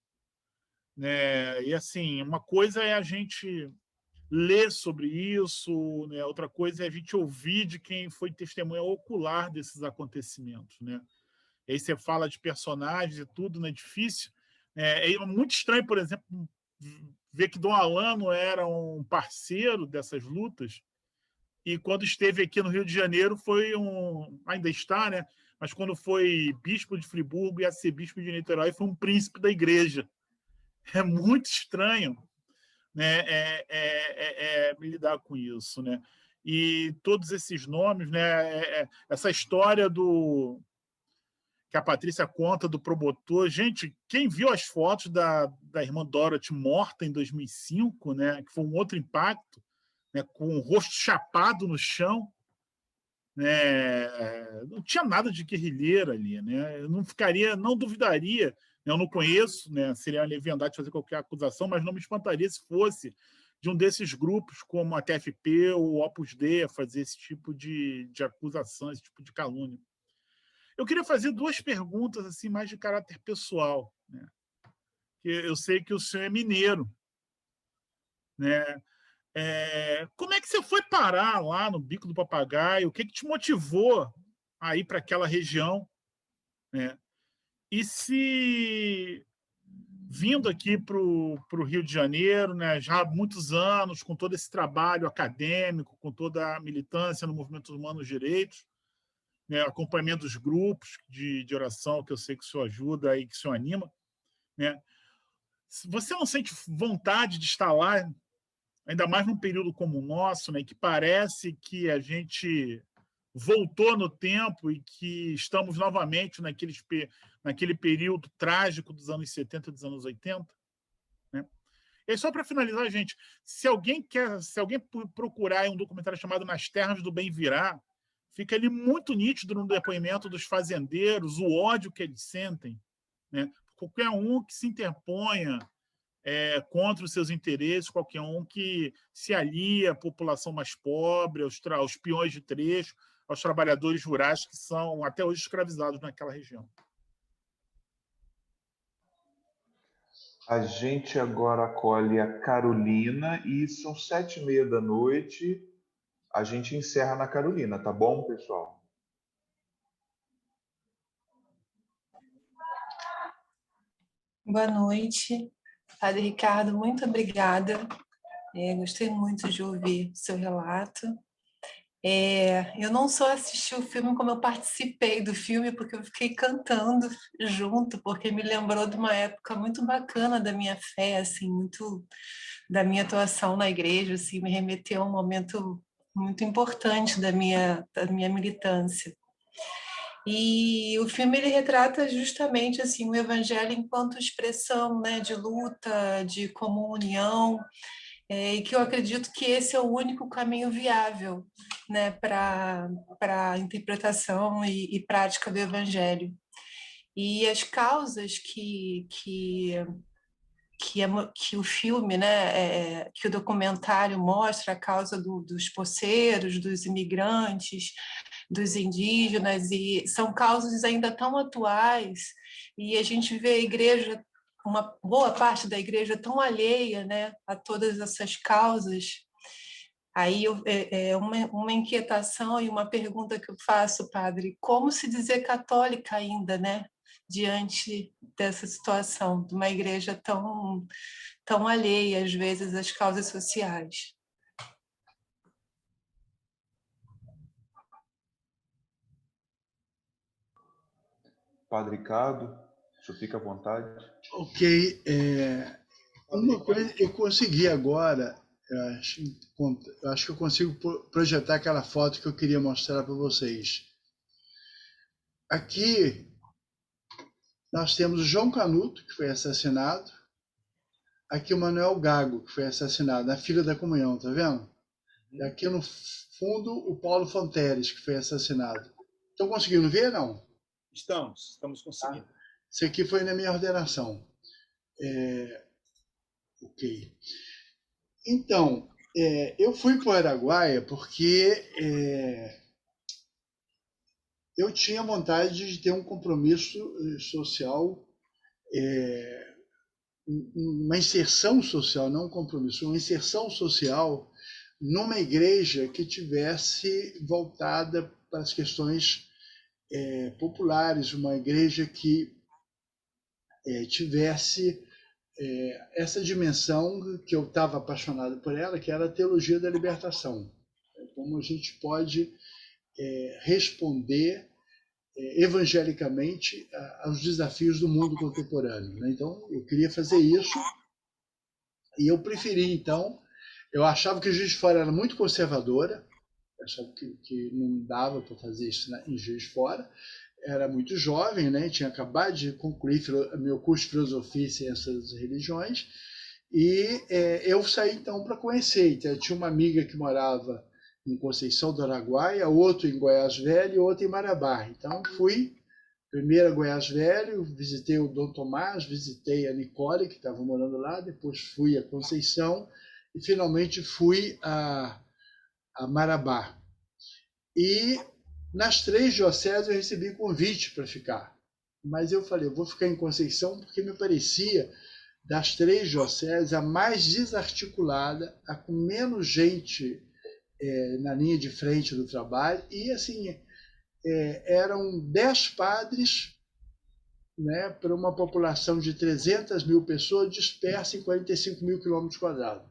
Né? E, assim, uma coisa é a gente ler sobre isso, né? Outra coisa é a gente ouvir de quem foi testemunha ocular desses acontecimentos. Né? E aí você fala de personagens e tudo, não é difícil. É muito estranho, por exemplo, ver que Dom Alano era um parceiro dessas lutas, e quando esteve aqui no Rio de Janeiro ainda está, né? Mas quando foi bispo de Friburgo e arcebispo de Niterói, foi um príncipe da igreja. É muito estranho, né? Lidar com isso, né? E todos esses nomes, né? Essa história que a Patrícia conta do promotor. Gente, quem viu as fotos da irmã Dorothy morta em 2005, né, que foi um outro impacto, né, com o rosto chapado no chão, né, não tinha nada de guerrilheira ali. Né, eu não duvidaria, né, eu não conheço, né, seria uma leviandade fazer qualquer acusação, mas não me espantaria se fosse de um desses grupos, como a TFP ou o Opus Dei, a fazer esse tipo de acusação, esse tipo de calúnia. Eu queria fazer 2 perguntas assim, mais de caráter pessoal. Né? Eu sei que o senhor é mineiro. Né? Como é que você foi parar lá no Bico do Papagaio? O que te motivou a ir para aquela região? Né? E se, vindo aqui para o Rio de Janeiro, né, já há muitos anos, com todo esse trabalho acadêmico, com toda a militância no movimento dos humanos direitos, né, acompanhamento dos grupos de oração, que eu sei que o senhor ajuda e que o senhor anima, né? Você não sente vontade de estar lá, ainda mais num período como o nosso, né, que parece que a gente voltou no tempo e que estamos novamente naquele período trágico dos anos 70 e dos anos 80? Né? E só para finalizar, gente, se alguém procurar um documentário chamado Nas Terras do Bem Virá, fica ali muito nítido no depoimento dos fazendeiros, o ódio que eles sentem, né? Qualquer um que se interponha contra os seus interesses, qualquer um que se alia à população mais pobre, aos peões de trecho, aos trabalhadores rurais que são até hoje escravizados naquela região. A gente agora acolhe a Carolina e são 19h30. A gente encerra na Carolina, tá bom, pessoal? Boa noite, Padre Ricardo, muito obrigada. Gostei muito de ouvir seu relato. Eu não só assisti o filme, como eu participei do filme, porque eu fiquei cantando junto, porque me lembrou de uma época muito bacana da minha fé, assim, muito da minha atuação na igreja, assim, me remeteu a um momento muito importante da minha militância. E o filme ele retrata justamente assim o evangelho enquanto expressão, né, de luta, de comunhão, e que eu acredito que esse é o único caminho viável, né, para a interpretação e prática do evangelho. E as causas que o filme, né, que o documentário mostra, a causa dos poceiros, dos imigrantes, dos indígenas, e são causas ainda tão atuais, e a gente vê a igreja, uma boa parte da igreja tão alheia, né, a todas essas causas. Aí uma inquietação e uma pergunta que eu faço, padre, como se dizer católica ainda, né, diante dessa situação, de uma igreja tão alheia, às vezes, às causas sociais? Padre Ricardo, o senhor fica à vontade. Ok. Uma coisa eu consegui agora, eu acho que eu consigo projetar aquela foto que eu queria mostrar para vocês. Aqui nós temos o João Canuto, que foi assassinado. Aqui o Manuel Gago, que foi assassinado na fila da comunhão, tá vendo? E aqui no fundo o Paulo Fonteles, que foi assassinado. Estão conseguindo ver, não? Estamos conseguindo. Isso aqui foi na minha ordenação. Ok. Então, eu fui para o Araguaia porque eu tinha vontade de ter um compromisso social, uma inserção social, não um compromisso, uma inserção social numa igreja que tivesse voltada para as questões populares, uma igreja que tivesse essa dimensão que eu estava apaixonado por ela, que era a teologia da libertação. Como a gente pode responder evangelicamente aos desafios do mundo contemporâneo, né? Então, eu queria fazer isso e eu preferi, então, eu achava que Juiz de Fora era muito conservadora, eu achava que não dava para fazer isso em Juiz de Fora, era muito jovem, né? Tinha acabado de concluir meu curso de Filosofia e Ciências das Religiões, e eu saí, então, para conhecer. Então, eu tinha uma amiga que morava em Conceição do Araguaia, outro em Goiás Velho e outro em Marabá. Então, fui primeiro a Goiás Velho, visitei o Dom Tomás, visitei a Nicole, que estava morando lá, depois fui a Conceição e, finalmente, fui a Marabá. E nas 3 dioceses eu recebi convite para ficar. Mas eu falei, eu vou ficar em Conceição porque me parecia, das 3 dioceses, a mais desarticulada, a com menos gente na linha de frente do trabalho. E, assim, eram 10 padres, né, para uma população de 300 mil pessoas dispersa em 45 mil quilômetros quadrados,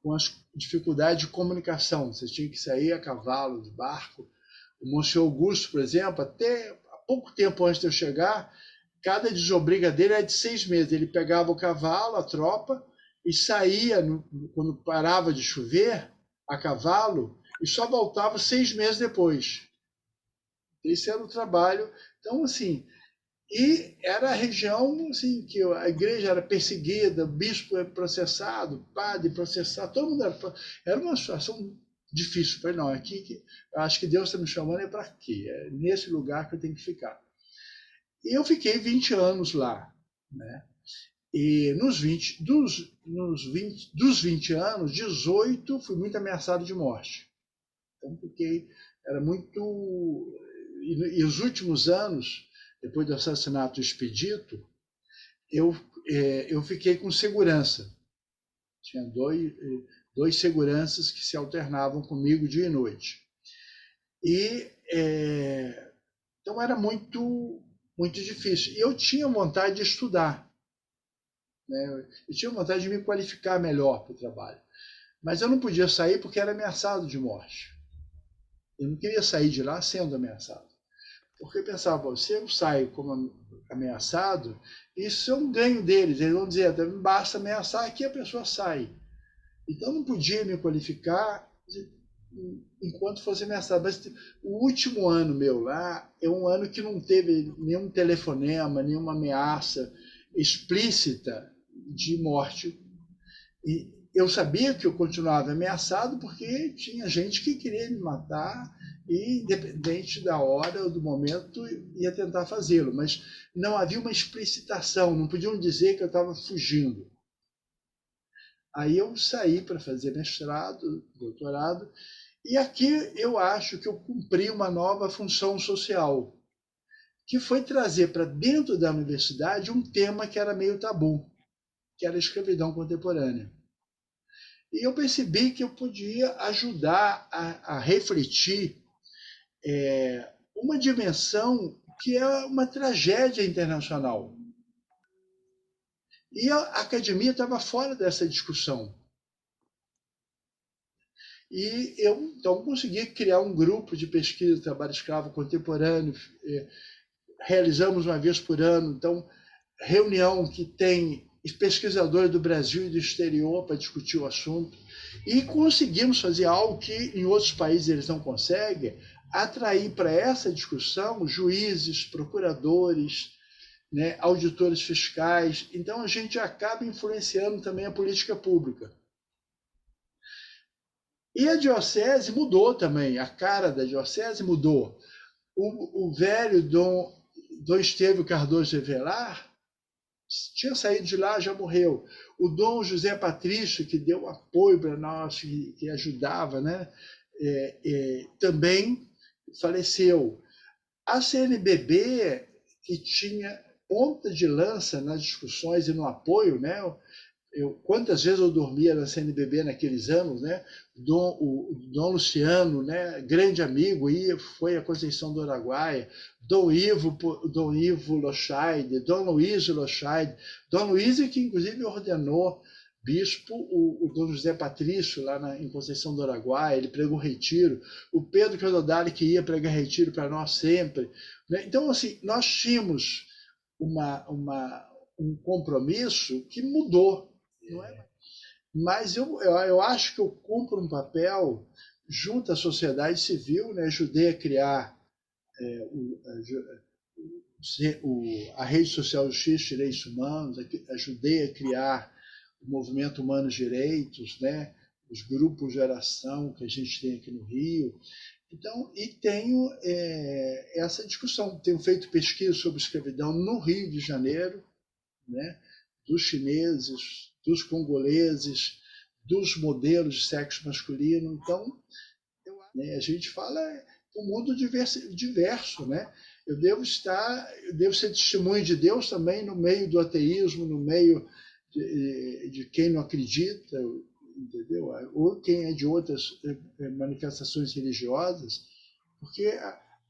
com as dificuldades de comunicação. Você tinha que sair a cavalo, de barco. O Monsenhor Augusto, por exemplo, até há pouco tempo antes de eu chegar, cada desobriga dele era de 6 meses. Ele pegava o cavalo, a tropa, e saía, quando parava de chover, a cavalo, e só voltava 6 meses depois. Esse era o trabalho. Então, assim, e era a região assim, que a igreja era perseguida, o bispo era processado, padre processado, todo mundo era uma situação difícil. Eu falei, não, aqui, eu acho que Deus está me chamando é para aqui, é nesse lugar que eu tenho que ficar. E eu fiquei 20 anos lá, né? E dos 20 anos, 18 fui muito ameaçado de morte. Então, porque era muito... E os últimos anos, depois do assassinato do Expedito, eu fiquei com segurança. Tinha dois seguranças que se alternavam comigo dia e noite. Então era muito, muito difícil. E eu tinha vontade de estudar, né? Eu tinha vontade de me qualificar melhor para o trabalho. Mas eu não podia sair porque era ameaçado de morte. Eu não queria sair de lá sendo ameaçado. Porque eu pensava, se eu saio como ameaçado, isso é um ganho deles. Eles vão dizer, basta ameaçar que a pessoa sai. Então, eu não podia me qualificar enquanto fosse ameaçado. Mas o último ano meu lá é um ano que não teve nenhum telefonema, nenhuma ameaça explícita de morte. E eu sabia que eu continuava ameaçado porque tinha gente que queria me matar e, independente da hora ou do momento, ia tentar fazê-lo. Mas não havia uma explicitação, não podiam dizer que eu estava fugindo. Aí eu saí para fazer mestrado, doutorado, e aqui eu acho que eu cumpri uma nova função social, que foi trazer para dentro da universidade um tema que era meio tabu, que era a escravidão contemporânea. E eu percebi que eu podia ajudar a refletir uma dimensão que é uma tragédia internacional. E a academia estava fora dessa discussão. E eu, então, consegui criar um grupo de pesquisa de trabalho escravo contemporâneo. Realizamos uma vez por ano, então, reunião que tem pesquisadores do Brasil e do exterior para discutir o assunto. E conseguimos fazer algo que em outros países eles não conseguem, atrair para essa discussão juízes, procuradores, né, auditores fiscais. Então, a gente acaba influenciando também a política pública. E a diocese mudou também, a cara da diocese mudou. O velho Dom Estevão Cardoso de Avelar tinha saído de lá, já morreu. O Dom José Patrício, que deu apoio para nós, que ajudava, né, também faleceu. A CNBB, que tinha ponta de lança nas discussões e no apoio, né? Quantas vezes eu dormia na CNBB naqueles anos, né? O Dom Luciano, né? Grande amigo, foi a Conceição do Araguaia, Dom Ivo Lochaide, Dom Luiz Lochaide, Dom Luiz que inclusive ordenou bispo o Dom José Patrício lá em Conceição do Araguaia, ele pregou retiro, o Pedro Crododali que ia pregar retiro para nós sempre, né? Então, assim, nós tínhamos um compromisso que mudou, não é? Mas eu acho que eu cumpro um papel junto à sociedade civil, né? Ajudei a criar a Rede Social Justiça e Direitos Humanos, ajudei a criar o Movimento Humanos Direitos, né? Os grupos de oração que a gente tem aqui no Rio. Então, e tenho essa discussão. Tenho feito pesquisa sobre escravidão no Rio de Janeiro, né? Dos chineses, dos congoleses, dos modelos de sexo masculino. Então, a gente fala um mundo diverso, né? Eu devo ser testemunho de Deus também no meio do ateísmo, no meio de quem não acredita, entendeu? Ou quem é de outras manifestações religiosas, porque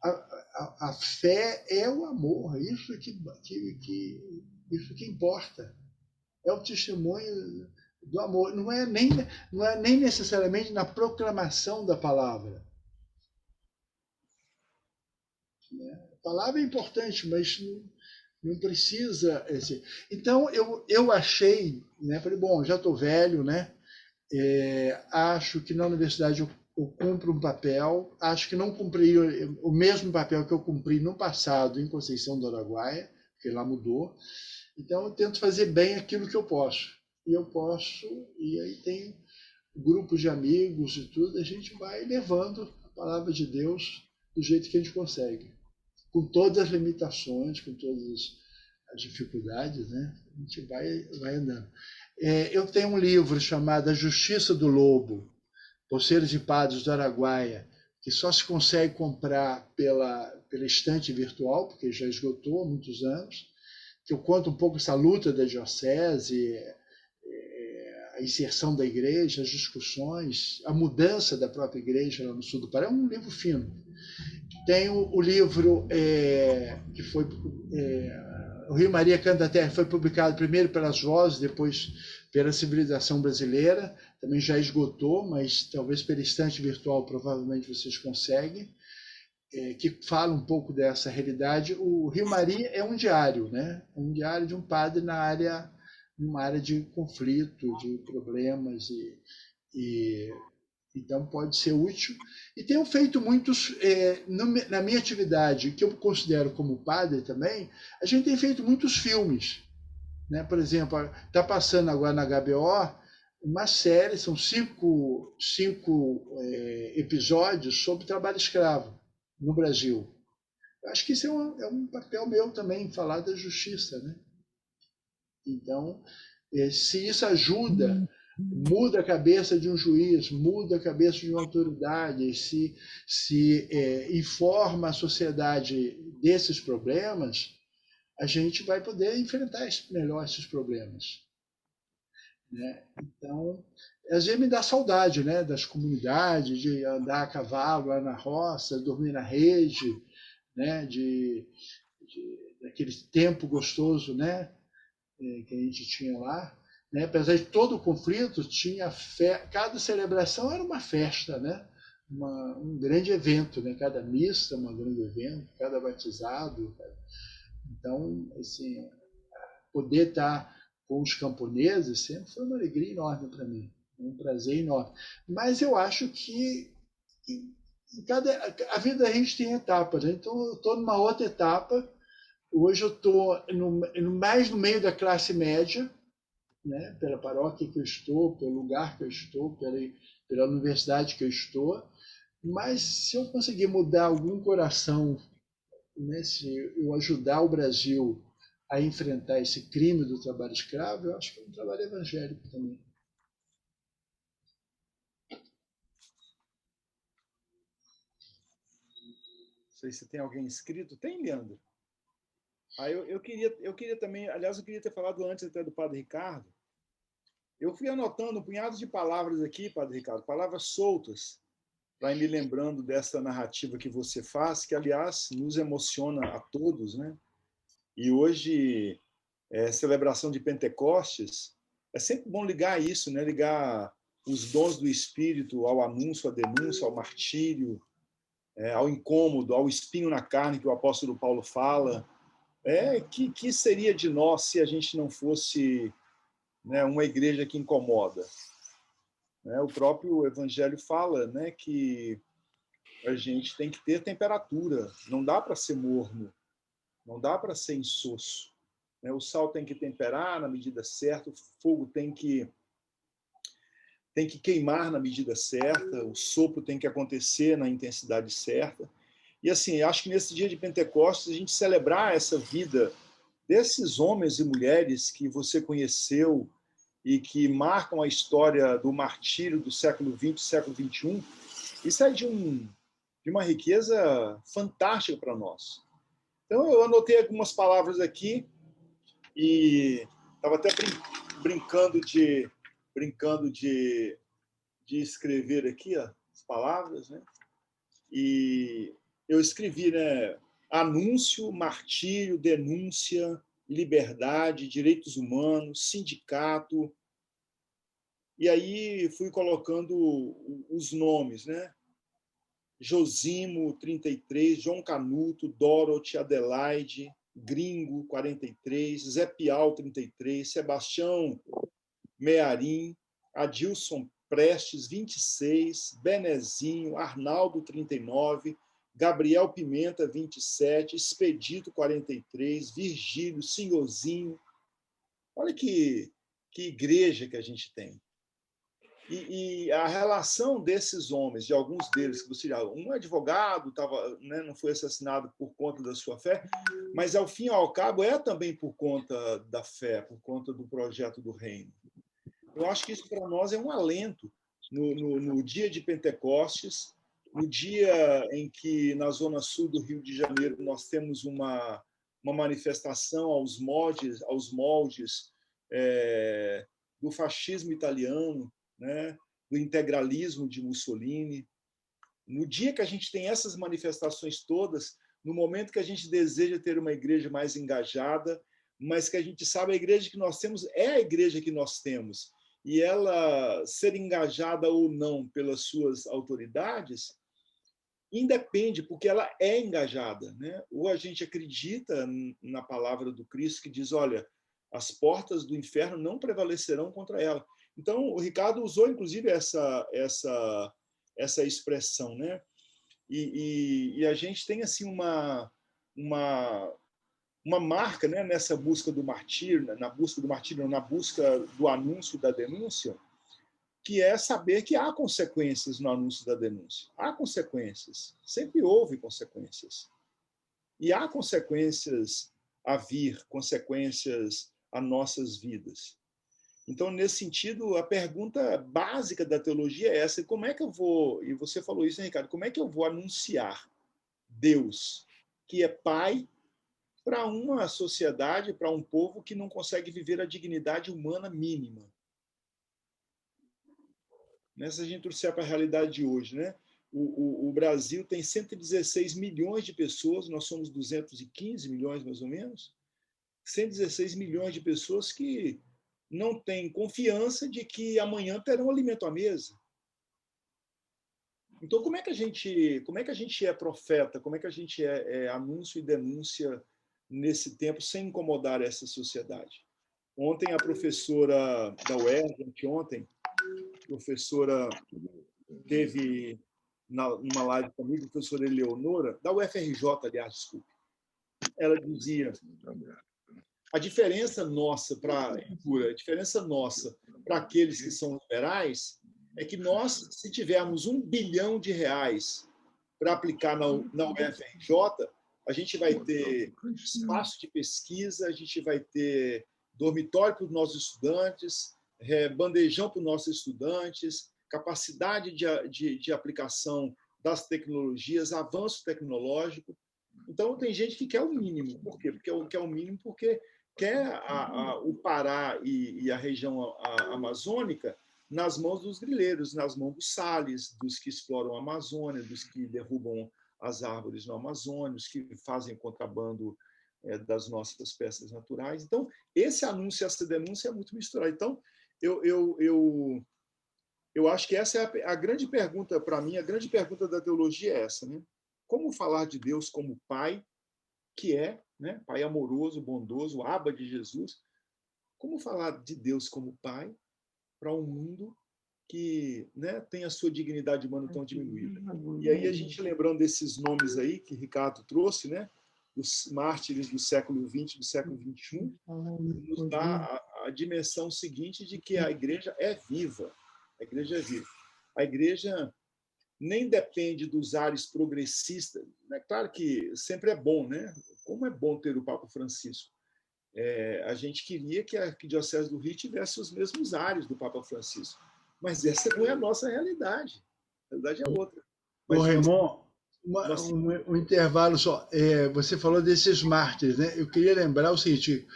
a fé é o amor, isso que importa. É o testemunho do amor, não é nem necessariamente na proclamação da palavra. Né? A palavra é importante, mas não precisa. Então, eu achei, né? Falei, bom, já estou velho, né? Acho que na universidade eu cumpro um papel, acho que não cumpri o mesmo papel que eu cumpri no passado em Conceição do Araguaia, porque lá mudou. Então, eu tento fazer bem aquilo que eu posso. E aí tem grupos de amigos e tudo, a gente vai levando a palavra de Deus do jeito que a gente consegue, com todas as limitações, com todas as dificuldades, né? A gente vai andando. Eu tenho um livro chamado A Justiça do Lobo, Poceiros e Padres do Araguaia, que só se consegue comprar pela estante virtual, porque já esgotou há muitos anos, que eu conto um pouco essa luta da diocese, a inserção da igreja, as discussões, a mudança da própria igreja lá no sul do Pará. É um livro fino. Tem o livro que foi o Rio Maria Canta Terra, foi publicado primeiro pelas Vozes, depois pela Civilização Brasileira, também já esgotou, mas talvez pela estante virtual provavelmente vocês conseguem, que fala um pouco dessa realidade. O Rio Maria é um diário, né? Um diário de um padre numa área de conflito, de problemas, então pode ser útil. E tenho feito muitos, na minha atividade, que eu considero como padre também, a gente tem feito muitos filmes. Né? Por exemplo, está passando agora na HBO uma série, são cinco episódios sobre trabalho escravo no Brasil. Eu acho que isso é um papel meu também, falar da justiça. Né? Então, se isso ajuda, muda a cabeça de um juiz, muda a cabeça de uma autoridade, se informa a sociedade desses problemas, a gente vai poder enfrentar melhor esses problemas. Né? Então, às vezes me dá saudade, né, das comunidades, de andar a cavalo lá na roça, dormir na rede, né, daquele tempo gostoso, né, que a gente tinha lá. Né? Apesar de todo o conflito, tinha cada celebração era uma festa, né? Um grande evento, né? Cada missa um grande evento, cada batizado. Então, assim, poder estar com os camponeses sempre foi uma alegria enorme para mim, um prazer enorme. Mas eu acho que a vida da gente tem etapas, né? Então eu estou numa outra etapa. Hoje eu estou mais no meio da classe média, né? Pela paróquia que eu estou, pelo lugar que eu estou, pela universidade que eu estou. Mas se eu conseguir mudar algum coração, né? Se eu ajudar o Brasil a enfrentar esse crime do trabalho escravo, eu acho que é um trabalho evangélico também. Não sei se tem alguém inscrito. Tem, Leandro? Eu queria também, aliás, eu queria ter falado antes até do Padre Ricardo. Eu fui anotando um punhado de palavras aqui, Padre Ricardo, palavras soltas, para ir me lembrando dessa narrativa que você faz, que, aliás, nos emociona a todos, né? E hoje, celebração de Pentecostes, é sempre bom ligar isso, né? Ligar os dons do Espírito ao anúncio, à denúncia, ao martírio, ao incômodo, ao espinho na carne que o apóstolo Paulo fala. Que seria de nós se a gente não fosse, né, uma igreja que incomoda? Né? O próprio Evangelho fala, né, que a gente tem que ter temperatura, não dá para ser morno, não dá para ser insosso. Né? O sal tem que temperar na medida certa, o fogo tem que queimar na medida certa, o sopro tem que acontecer na intensidade certa. E assim, acho que nesse dia de Pentecostes a gente celebrar essa vida desses homens e mulheres que você conheceu e que marcam a história do martírio do século XX, século XXI, isso é de uma riqueza fantástica para nós. Então, eu anotei algumas palavras aqui e estava até brincando de escrever aqui as palavras, né? E eu escrevi, né? Anúncio, martírio, denúncia, liberdade, direitos humanos, sindicato. E aí fui colocando os nomes, né? Josimo, 33, João Canuto, Dorothy, Adelaide, Gringo, 43, Zé Piau, 33, Sebastião Mearim, Adilson Prestes, 26, Benezinho, Arnaldo, 39, Gabriel Pimenta, 27, Expedito, 43, Virgílio, Senhorzinho. Olha que igreja que a gente tem. E a relação desses homens, de alguns deles, que você já, um advogado, não foi assassinado por conta da sua fé, mas, ao fim e ao cabo, é também por conta da fé, por conta do projeto do reino. Eu acho que isso, para nós, é um alento. No dia de Pentecostes, no dia em que, na zona sul do Rio de Janeiro, nós temos uma manifestação aos moldes do fascismo italiano, né, do integralismo de Mussolini. No dia que a gente tem essas manifestações todas, no momento que a gente deseja ter uma igreja mais engajada, mas que a gente sabe a igreja que nós temos é a igreja que nós temos, e ela ser engajada ou não pelas suas autoridades independe, porque ela é engajada, né? Ou a gente acredita na palavra do Cristo que diz, olha, as portas do inferno não prevalecerão contra ela. Então, o Ricardo usou, inclusive, essa expressão, né? E a gente tem assim uma marca, né, nessa busca do martírio, na busca do anúncio da denúncia, que é saber que há consequências no anúncio da denúncia. Há consequências. Sempre houve consequências. E há consequências a vir, consequências a nossas vidas. Então, nesse sentido, a pergunta básica da teologia é essa: como é que eu vou, e você falou isso, né, Ricardo, como é que eu vou anunciar Deus, que é Pai, para uma sociedade, para um povo que não consegue viver a dignidade humana mínima? Se a gente trouxer para a realidade de hoje, né? O Brasil tem 116 milhões de pessoas, nós somos 215 milhões, mais ou menos, 116 milhões de pessoas que não têm confiança de que amanhã terão alimento à mesa. Então, como é que a gente é profeta? Como é que a gente é anúncio e denúncia nesse tempo sem incomodar essa sociedade? Ontem, a professora da UERJ, anteontem, a professora teve numa live comigo, a professora Eleonora, da UFRJ, aliás, desculpe. Ela dizia: a diferença nossa para aqueles que são liberais é que nós, se tivermos R$1 bilhão para aplicar na UFRJ, a gente vai ter espaço de pesquisa, a gente vai ter dormitório para os nossos estudantes, bandejão para os nossos estudantes, capacidade de aplicação das tecnologias, avanço tecnológico. Então, tem gente que quer o mínimo. Por quê? Porque quer o mínimo porque quer o Pará e a região amazônica nas mãos dos grileiros, nas mãos dos Salles, dos que exploram a Amazônia, dos que derrubam as árvores no Amazônia, os que fazem contrabando das nossas peças naturais. Então, esse anúncio, essa denúncia é muito misturado. Então, eu acho que essa é a grande pergunta para mim, a grande pergunta da teologia é essa, né? Como falar de Deus como Pai, que é, né, Pai amoroso, bondoso, Abba de Jesus? Como falar de Deus como Pai para um mundo que, né, tem a sua dignidade humana tão diminuída? E aí, a gente lembrando desses nomes aí que Ricardo trouxe, né, dos mártires do século XX, do século XXI, nos dá a dimensão seguinte de que a igreja é viva. A igreja é viva. A igreja nem depende dos ares progressistas. É claro que sempre é bom, né? Como é bom ter o Papa Francisco. A gente queria que a Arquidiocese do Rio tivesse os mesmos ares do Papa Francisco. Mas essa não é a nossa realidade. A realidade é outra. Ô, Raymond, um intervalo só. Você falou desses mártires, né? Eu queria lembrar o seguinte: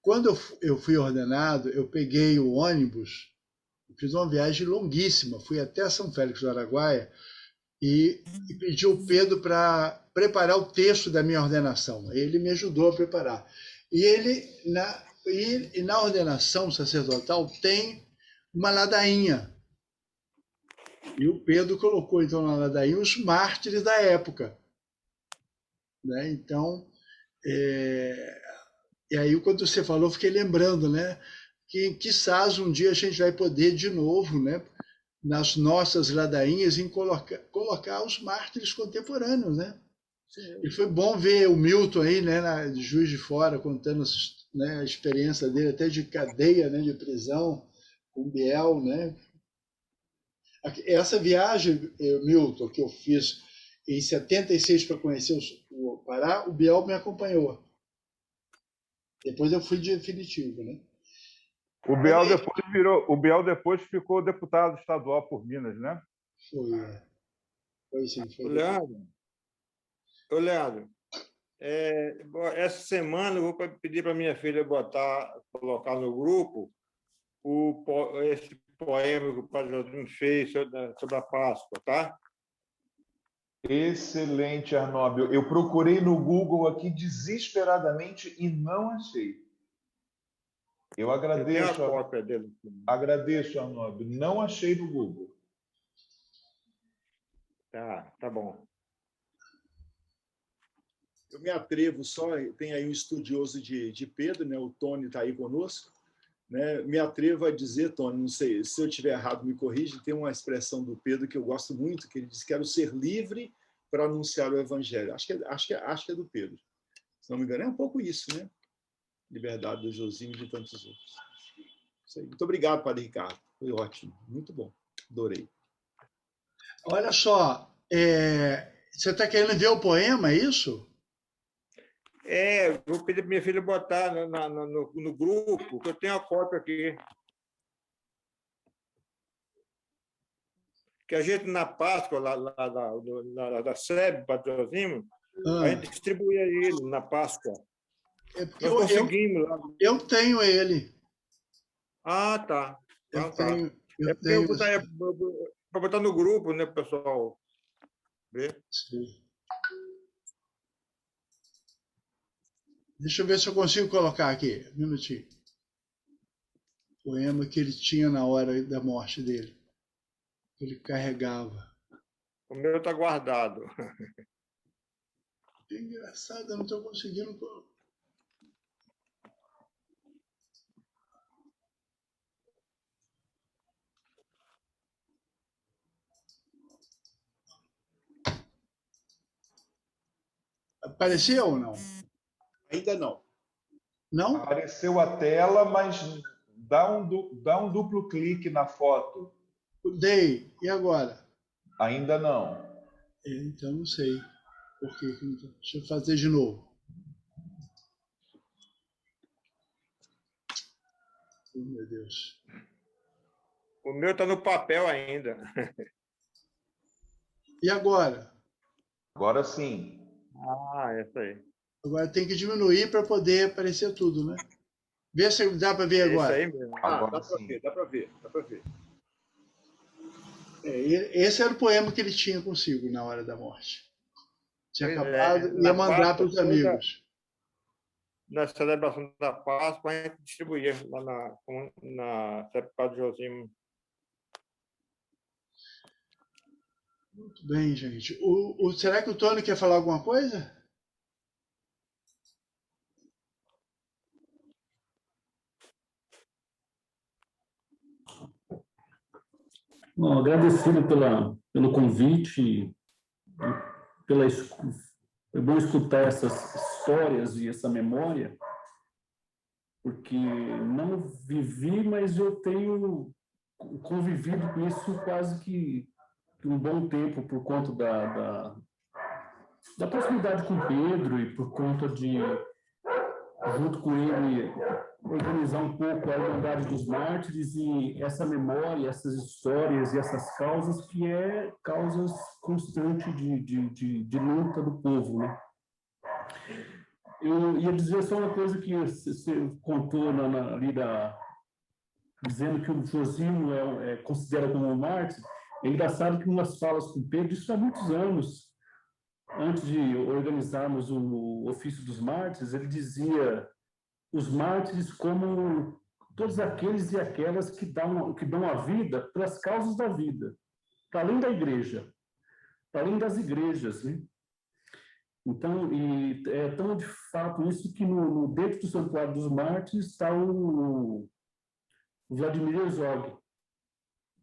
quando eu fui ordenado, eu peguei o ônibus, fiz uma viagem longuíssima, fui até São Félix do Araguaia e pedi ao Pedro para preparar o texto da minha ordenação. Ele me ajudou a preparar. E na ordenação sacerdotal tem uma ladainha. E o Pedro colocou, então, na ladainha os mártires da época. Né? Então, e aí, quando você falou, fiquei lembrando, né? Que quizás um dia a gente vai poder, de novo, né? Nas nossas ladainhas, em colocar os mártires contemporâneos, né? E foi bom ver o Milton aí, né, de Juiz de Fora, contando, né, a experiência dele, até de cadeia, né, de prisão, com o Biel, né? Essa viagem, Milton, que eu fiz em 76 para conhecer o Pará, o Biel me acompanhou. Depois eu fui de definitivo, né? O Biel depois ficou deputado estadual por Minas, né? Foi sim. Foi. Leandro, essa semana eu vou pedir para minha filha colocar no grupo esse poema que o Padre Josimo fez sobre a Páscoa, tá? Excelente, Arnóbio. Eu procurei no Google aqui desesperadamente e não achei. Eu agradeço. Eu tenho a cópia dele. Agradeço, Arnóbio. Não achei no Google. Tá bom. Eu me atrevo só, tem aí um estudioso de Pedro, né? O Tony está aí conosco. Né? Me atrevo a dizer, Tony, não sei, se eu estiver errado, me corrija, tem uma expressão do Pedro que eu gosto muito, que ele diz: quero ser livre para anunciar o Evangelho. Acho que é do Pedro. Se não me engano, é um pouco isso, né? Liberdade do Josimo e de tantos outros. Isso aí. Muito obrigado, Padre Ricardo. Foi ótimo. Muito bom. Adorei. Olha só, você está querendo ver o poema, é isso? Vou pedir para minha filha botar no grupo, que eu tenho a cópia aqui. Que a gente, na Páscoa, lá da SEB, Padre Josimo, a gente distribuía ele na Páscoa. Porque nós conseguimos lá. Eu tenho ele. Ah, tá. Eu tenho. Para botar no grupo, né, pessoal? Ver. Sim. Deixa eu ver se eu consigo colocar aqui. Um minutinho. O poema que ele tinha na hora da morte dele. Ele carregava. O meu está guardado. É engraçado, eu não estou conseguindo. Apareceu ou não? Ainda não. Não? Apareceu a tela, mas dá um duplo clique na foto. Dei. E agora? Ainda não. Então não sei. Por quê? Deixa eu fazer de novo. Oh, meu Deus. O meu está no papel ainda. E agora? Agora sim. Isso aí. Agora tem que diminuir para poder aparecer tudo, né? Vê se dá para ver agora. Isso aí mesmo. Agora dá para ver. Esse era o poema que ele tinha consigo na hora da morte. Tinha acabado e ia mandar para os amigos. Na celebração da Páscoa, a gente distribuía lá na Padre Josimo. Muito bem, gente. Será que o Tony quer falar alguma coisa? Bom, agradecido pelo convite, foi bom escutar essas histórias e essa memória, porque não vivi, mas eu tenho convivido com isso quase que um bom tempo, por conta da proximidade com Pedro e por conta de, junto com ele, organizar um pouco a Irmandade dos Mártires e essa memória, essas histórias e essas causas que causas constantes de luta do povo, né? Eu ia dizer só uma coisa que você contou ali dizendo que o Josimo considera como um mártir. É engraçado que umas falas com Pedro, isso há muitos anos, antes de organizarmos o ofício dos mártires, ele dizia os mártires como todos aqueles e aquelas que dão a vida pelas causas da vida. para além da igreja, para além das igrejas, né? Então, e é tão de fato isso que dentro do Santuário dos Mártires está o Vladimir Herzog.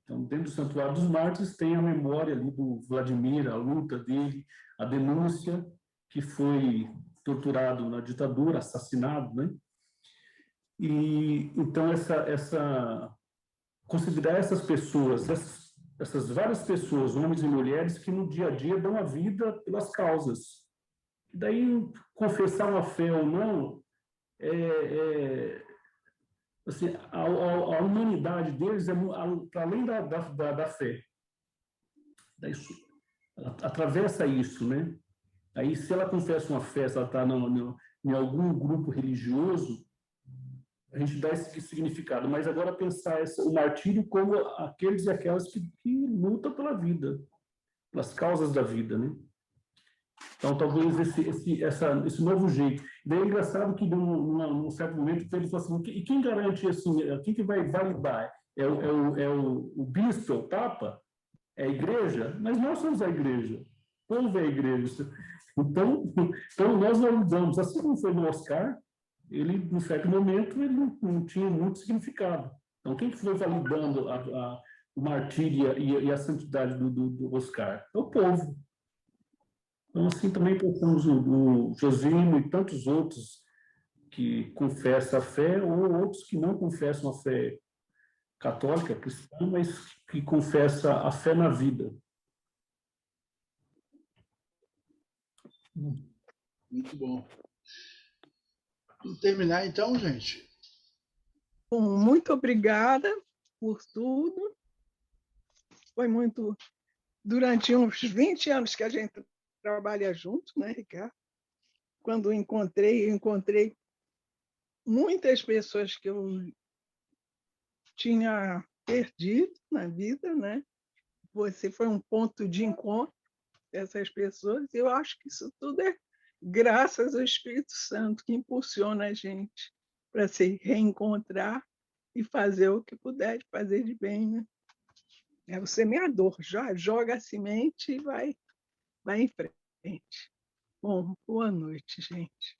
Então, dentro do Santuário dos Mártires tem a memória ali do Vladimir, a luta dele, a denúncia, que foi torturado na ditadura, assassinado, né? E então considerar essas pessoas, essas várias pessoas, homens e mulheres, que no dia a dia dão a vida pelas causas. Daí, confessar uma fé ou não, assim, a humanidade deles é para além da fé. Daí, ela atravessa isso, né? Aí, se ela confessa uma fé, se ela está em algum grupo religioso, a gente dá esse significado. Mas agora pensar o martírio como aqueles e aquelas que lutam pela vida, pelas causas da vida, né? Então, talvez esse novo jeito. Daí é engraçado que, num certo momento, ele falou assim, e quem garante, assim, quem que vai validar? É o bispo, é o papa? É a igreja? Mas nós somos a igreja. O povo é a igreja. Então nós validamos. Assim como foi no Oscar, ele, num certo momento, ele não tinha muito significado. Então, quem que foi validando o martírio e a santidade do Oscar? É o povo. Então, assim, também pensamos o Josino e tantos outros que confessam a fé, ou outros que não confessam a fé católica, cristã, mas que confessam a fé na vida. Muito bom. Vamos terminar, então, gente? Bom, muito obrigada por tudo. Foi muito... Durante uns 20 anos que a gente trabalha junto, né, Ricardo? Quando eu encontrei muitas pessoas que eu tinha perdido na vida, né? Você foi um ponto de encontro dessas pessoas. Eu acho que isso tudo é graças ao Espírito Santo, que impulsiona a gente para se reencontrar e fazer o que puder de fazer de bem, né? É o semeador, já joga a semente e vai em frente. Bom, boa noite, gente.